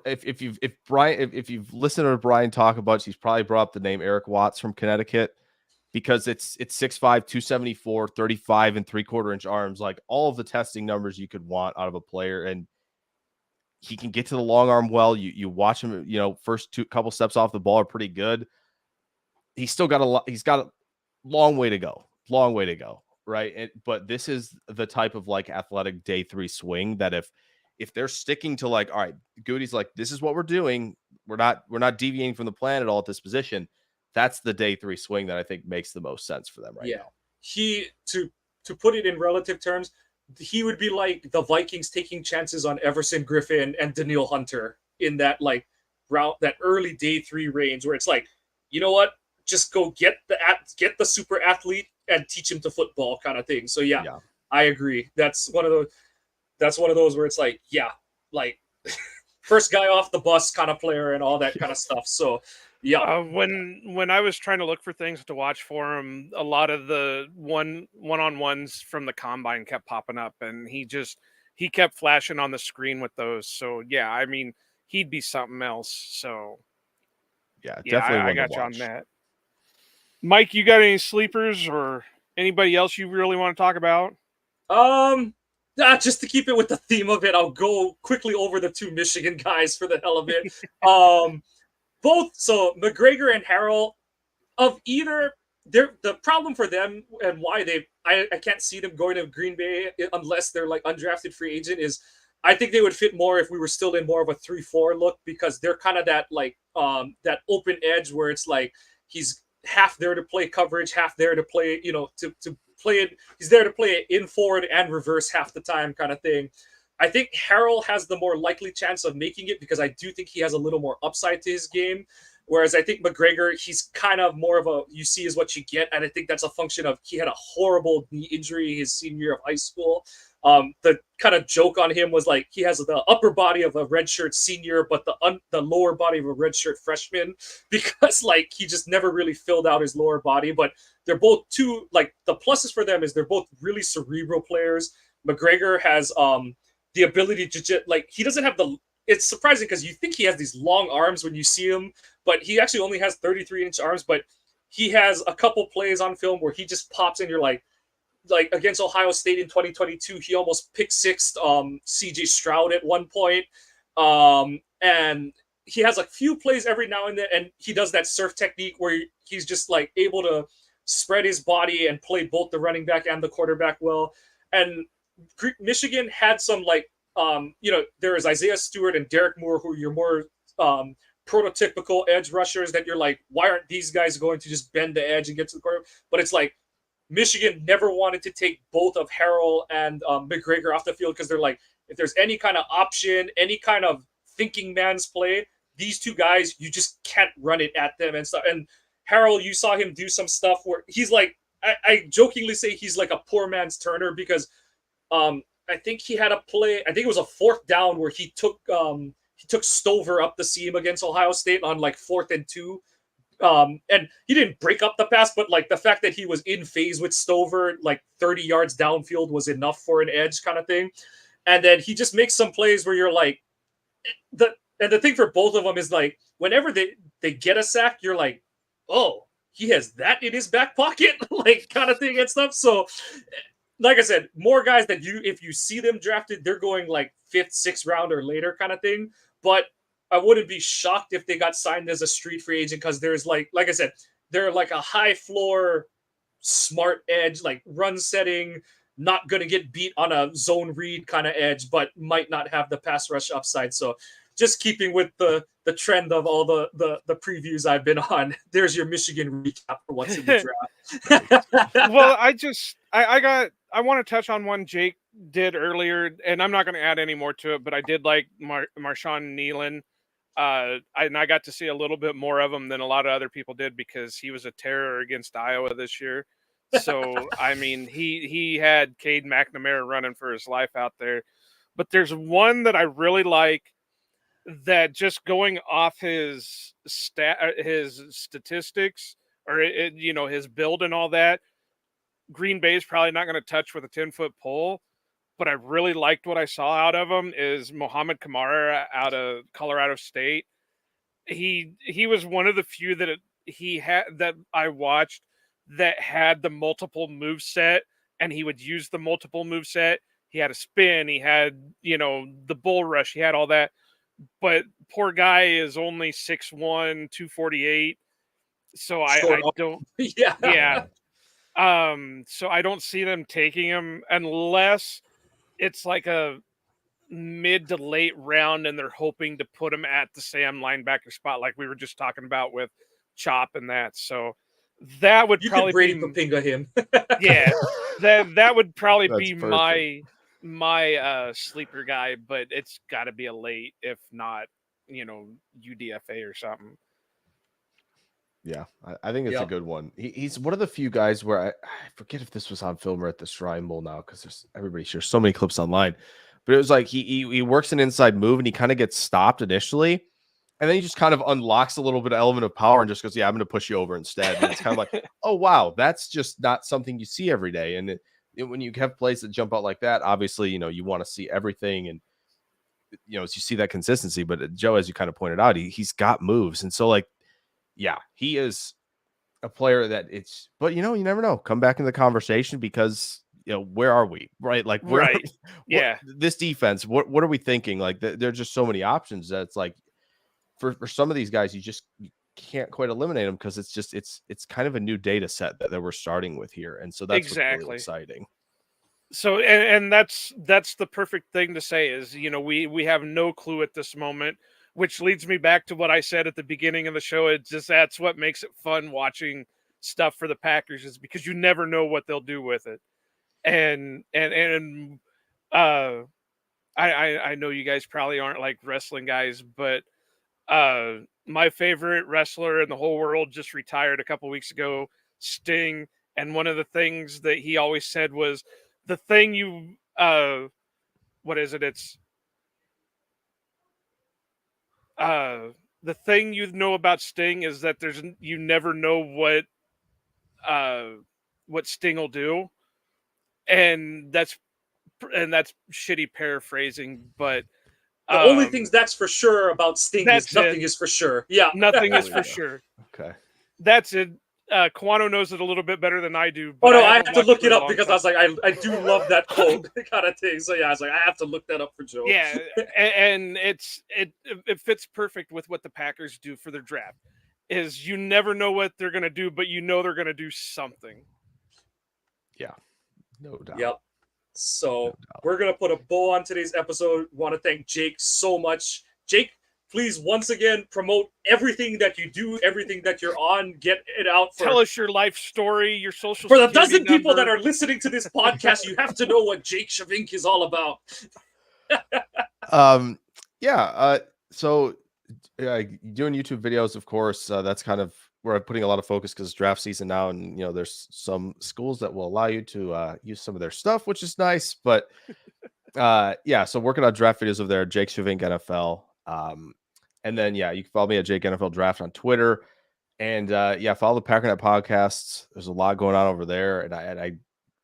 If you've listened to Brian talk about, he's probably brought up the name Eric Watts from Connecticut because it's 6'5", 274, 35 and 3/4 inch arms, like all of the testing numbers you could want out of a player, and he can get to the long arm well. You watch him, first couple steps off the ball are pretty good. He's still got he's got a long way to go. Right. But this is the type of like athletic day 3 swing that if they're sticking to like, all right, Goody's like, this is what we're doing. We're not deviating from the plan at all at this position. That's the day 3 swing that I think makes the most sense for them right now.
He, to put it in relative terms, he would be like the Vikings taking chances on Everson Griffin and Daniil Hunter in that like route, that early day 3 range where it's like, you know what, just go get the super athlete and teach him to football kind of thing. So yeah. I agree. That's one of those where it's like, like first guy off the bus kind of player and all that kind of stuff. So yeah.
When I was trying to look for things to watch for him, a lot of the one-on-ones from the combine kept popping up, and he kept flashing on the screen with those. So yeah, I mean, he'd be something else. So
definitely.
I got you on that. Mike, you got any sleepers or anybody else you really want to talk about?
Just to keep it with the theme of it, I'll go quickly over the 2 Michigan guys for the hell of it. Both, so McGregor and Harrell, of either, the problem for them and why I can't see them going to Green Bay unless they're like undrafted free agent is I think they would fit more if we were still in more of a 3-4 look, because they're kind of that like that open edge where it's like he's half there to play coverage, half there to play, to play it. He's there to play it in forward and reverse half the time kind of thing. I think Harrell has the more likely chance of making it because I do think he has a little more upside to his game. Whereas I think McGregor, he's kind of more of a you see is what you get. And I think that's a function of he had a horrible knee injury his senior year of high school. The kind of joke on him was like he has the upper body of a redshirt senior, but the lower body of a redshirt freshman, because like he just never really filled out his lower body. But they're both two, like the pluses for them is they're both really cerebral players. McGregor has the ability to just like he doesn't have the. It's surprising because you think he has these long arms when you see him, but he actually only has 33-inch arms. But he has a couple plays on film where he just pops in. You're like against Ohio State in 2022, he almost pick-sixed C.J. Stroud at one point. And he has a few plays every now and then, and he does that surf technique where he's just like able to spread his body and play both the running back and the quarterback well. And Michigan had some like, there is Isaiah Stewart and Derek Moore, who you're more prototypical edge rushers that you're like, why aren't these guys going to just bend the edge and get to the quarterback? But it's like, Michigan never wanted to take both of Harrell and McGregor off the field because they're like, if there's any kind of option, any kind of thinking man's play, these two guys, you just can't run it at them and stuff. And Harrell, you saw him do some stuff where he's like, I jokingly say he's like a poor man's Turner because I think he had a play, I think it was a 4th down where he took Stover up the seam against Ohio State on like 4th and 2. And he didn't break up the pass, but like the fact that he was in phase with Stover, like 30 yards downfield was enough for an edge kind of thing. And then he just makes some plays where you're like, the thing for both of them is like, whenever they get a sack, you're like, oh, he has that in his back pocket, like kind of thing and stuff. So like I said, more guys that if you see them drafted, they're going like 5th, 6th round or later kind of thing. But I wouldn't be shocked if they got signed as a street free agent because there's like I said, they're like a high floor, smart edge, like run setting, not going to get beat on a zone read kind of edge, but might not have the pass rush upside. So just keeping with the trend of all the previews I've been on, there's your Michigan recap for what's in the draft.
Well, I want to touch on one Jake did earlier, and I'm not going to add any more to it, but I did like Marshawn Nealon. I got to see a little bit more of him than a lot of other people did because he was a terror against Iowa this year. So, I mean, he had Cade McNamara running for his life out there. But there's one that I really like that just going off his statistics or his build and all that, Green Bay is probably not going to touch with a 10-foot pole. But I really liked what I saw out of him is Mohamed Kamara out of Colorado State. He was one of the few that I watched that had the multiple move set, and he would use the multiple move set. He had a spin, he had, the bull rush, he had all that. But poor guy is only 6'1", 248. So I don't
yeah.
So I don't see them taking him unless it's like a mid to late round and they're hoping to put him at the Sam linebacker spot like we were just talking about with Chop and that. So that would probably
Brady
be
Papinga him.
yeah. That would probably
That's
be
perfect.
my sleeper guy, but it's got to be a late, if not, UDFA or something.
Yeah, I think it's a good one. He's one of the few guys where I forget if this was on film or at the Shrine Bowl now because everybody shares so many clips online. But it was like he works an inside move and he kind of gets stopped initially, and then he just kind of unlocks a little bit of element of power and just goes, "Yeah, I'm going to push you over instead." And it's kind of like, oh wow, that's just not something you see every day. And when you have plays that jump out like that, obviously you want to see everything and as you see that consistency. But Joe, as you kind of pointed out, he's got moves, and so like. Yeah, he is a player that but you never know. Come back in the conversation because where are we, right? Like where,
right? Yeah,
this defense. What are we thinking? Like there's just so many options that it's like for some of these guys, you can't quite eliminate them because it's kind of a new data set that we're starting with here, and so that's what's really exciting.
So and that's the perfect thing to say is we have no clue at this moment. Which leads me back to what I said at the beginning of the show. It's just that's what makes it fun watching stuff for the Packers is because you never know what they'll do with it. And I know you guys probably aren't like wrestling guys, but my favorite wrestler in the whole world just retired a couple weeks ago, Sting. And one of the things that he always said was the thing you what is it? It's the thing you know about Sting is that you never know what Sting will do, and that's shitty paraphrasing, but
the only things that's for sure about Sting is nothing is for sure. Yeah,
nothing is for sure.
Okay,
that's it. Kawano knows it a little bit better than I do.
But I have to look it up because I was like, I do love that quote kind of thing. So yeah, I was like, I have to look that up for Joe.
Yeah, and it fits perfect with what the Packers do for their draft. Is you never know what they're gonna do, but they're gonna do something.
Yeah, no doubt.
Yep. So we're gonna put a bow on today's episode. Want to thank Jake so much. Jake, please once again promote everything that you do, everything that you're on. Get it out.
Tell us your life story, your social.
For the dozen people that are listening to this podcast, you have to know what Jake Schyvinck is all about.
So doing YouTube videos, of course, that's kind of where I'm putting a lot of focus because it's draft season now, and there's some schools that will allow you to use some of their stuff, which is nice. But so working on draft videos over there, Jake Schyvinck NFL. And then you can follow me at Jake NFL Draft on Twitter, and follow the Packernet podcasts. There's a lot going on over there, and I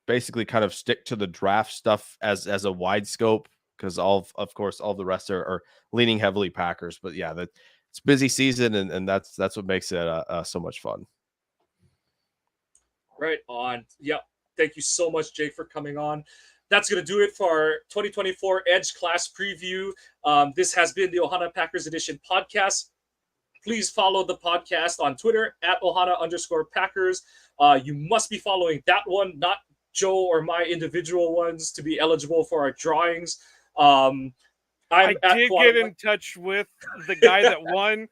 basically kind of stick to the draft stuff as a wide scope because of course all the rest are leaning heavily Packers. But it's busy season, and that's what makes it so much fun.
Right on. Yep. Thank you so much, Jake, for coming on. That's going to do it for our 2024 Edge Class Preview. This has been the Ohana Packers Edition podcast. Please follow the podcast on Twitter at Ohana_Packers. You must be following that one, not Joe or my individual ones, to be eligible for our drawings.
I did get in touch with the guy that won,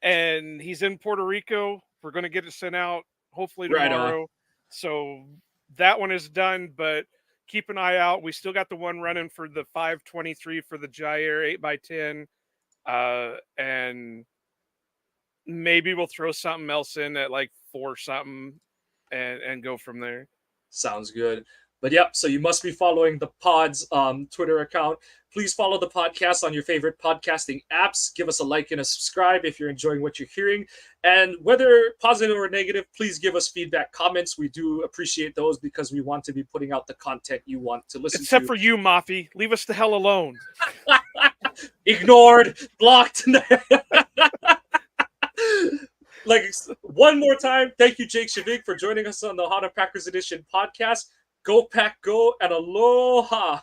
and he's in Puerto Rico. We're going to get it sent out hopefully tomorrow. So that one is done, but keep an eye out. We still got the one running for the 523 for the Jair 8x10. And maybe we'll throw something else in at like 4 something and go from there.
Sounds good. But yep, so you must be following the pod's Twitter account. Please follow the podcast on your favorite podcasting apps. Give us a like and a subscribe if you're enjoying what you're hearing. And whether positive or negative, please give us feedback, comments. We do appreciate those because we want to be putting out the content you want to listen
Except
to.
for you, Mafi. Leave us the hell alone.
Ignored, blocked. Like, one more time, thank you, Jake Schyvinck, for joining us on the Hana Packers Edition podcast. Go Pack Go, and aloha!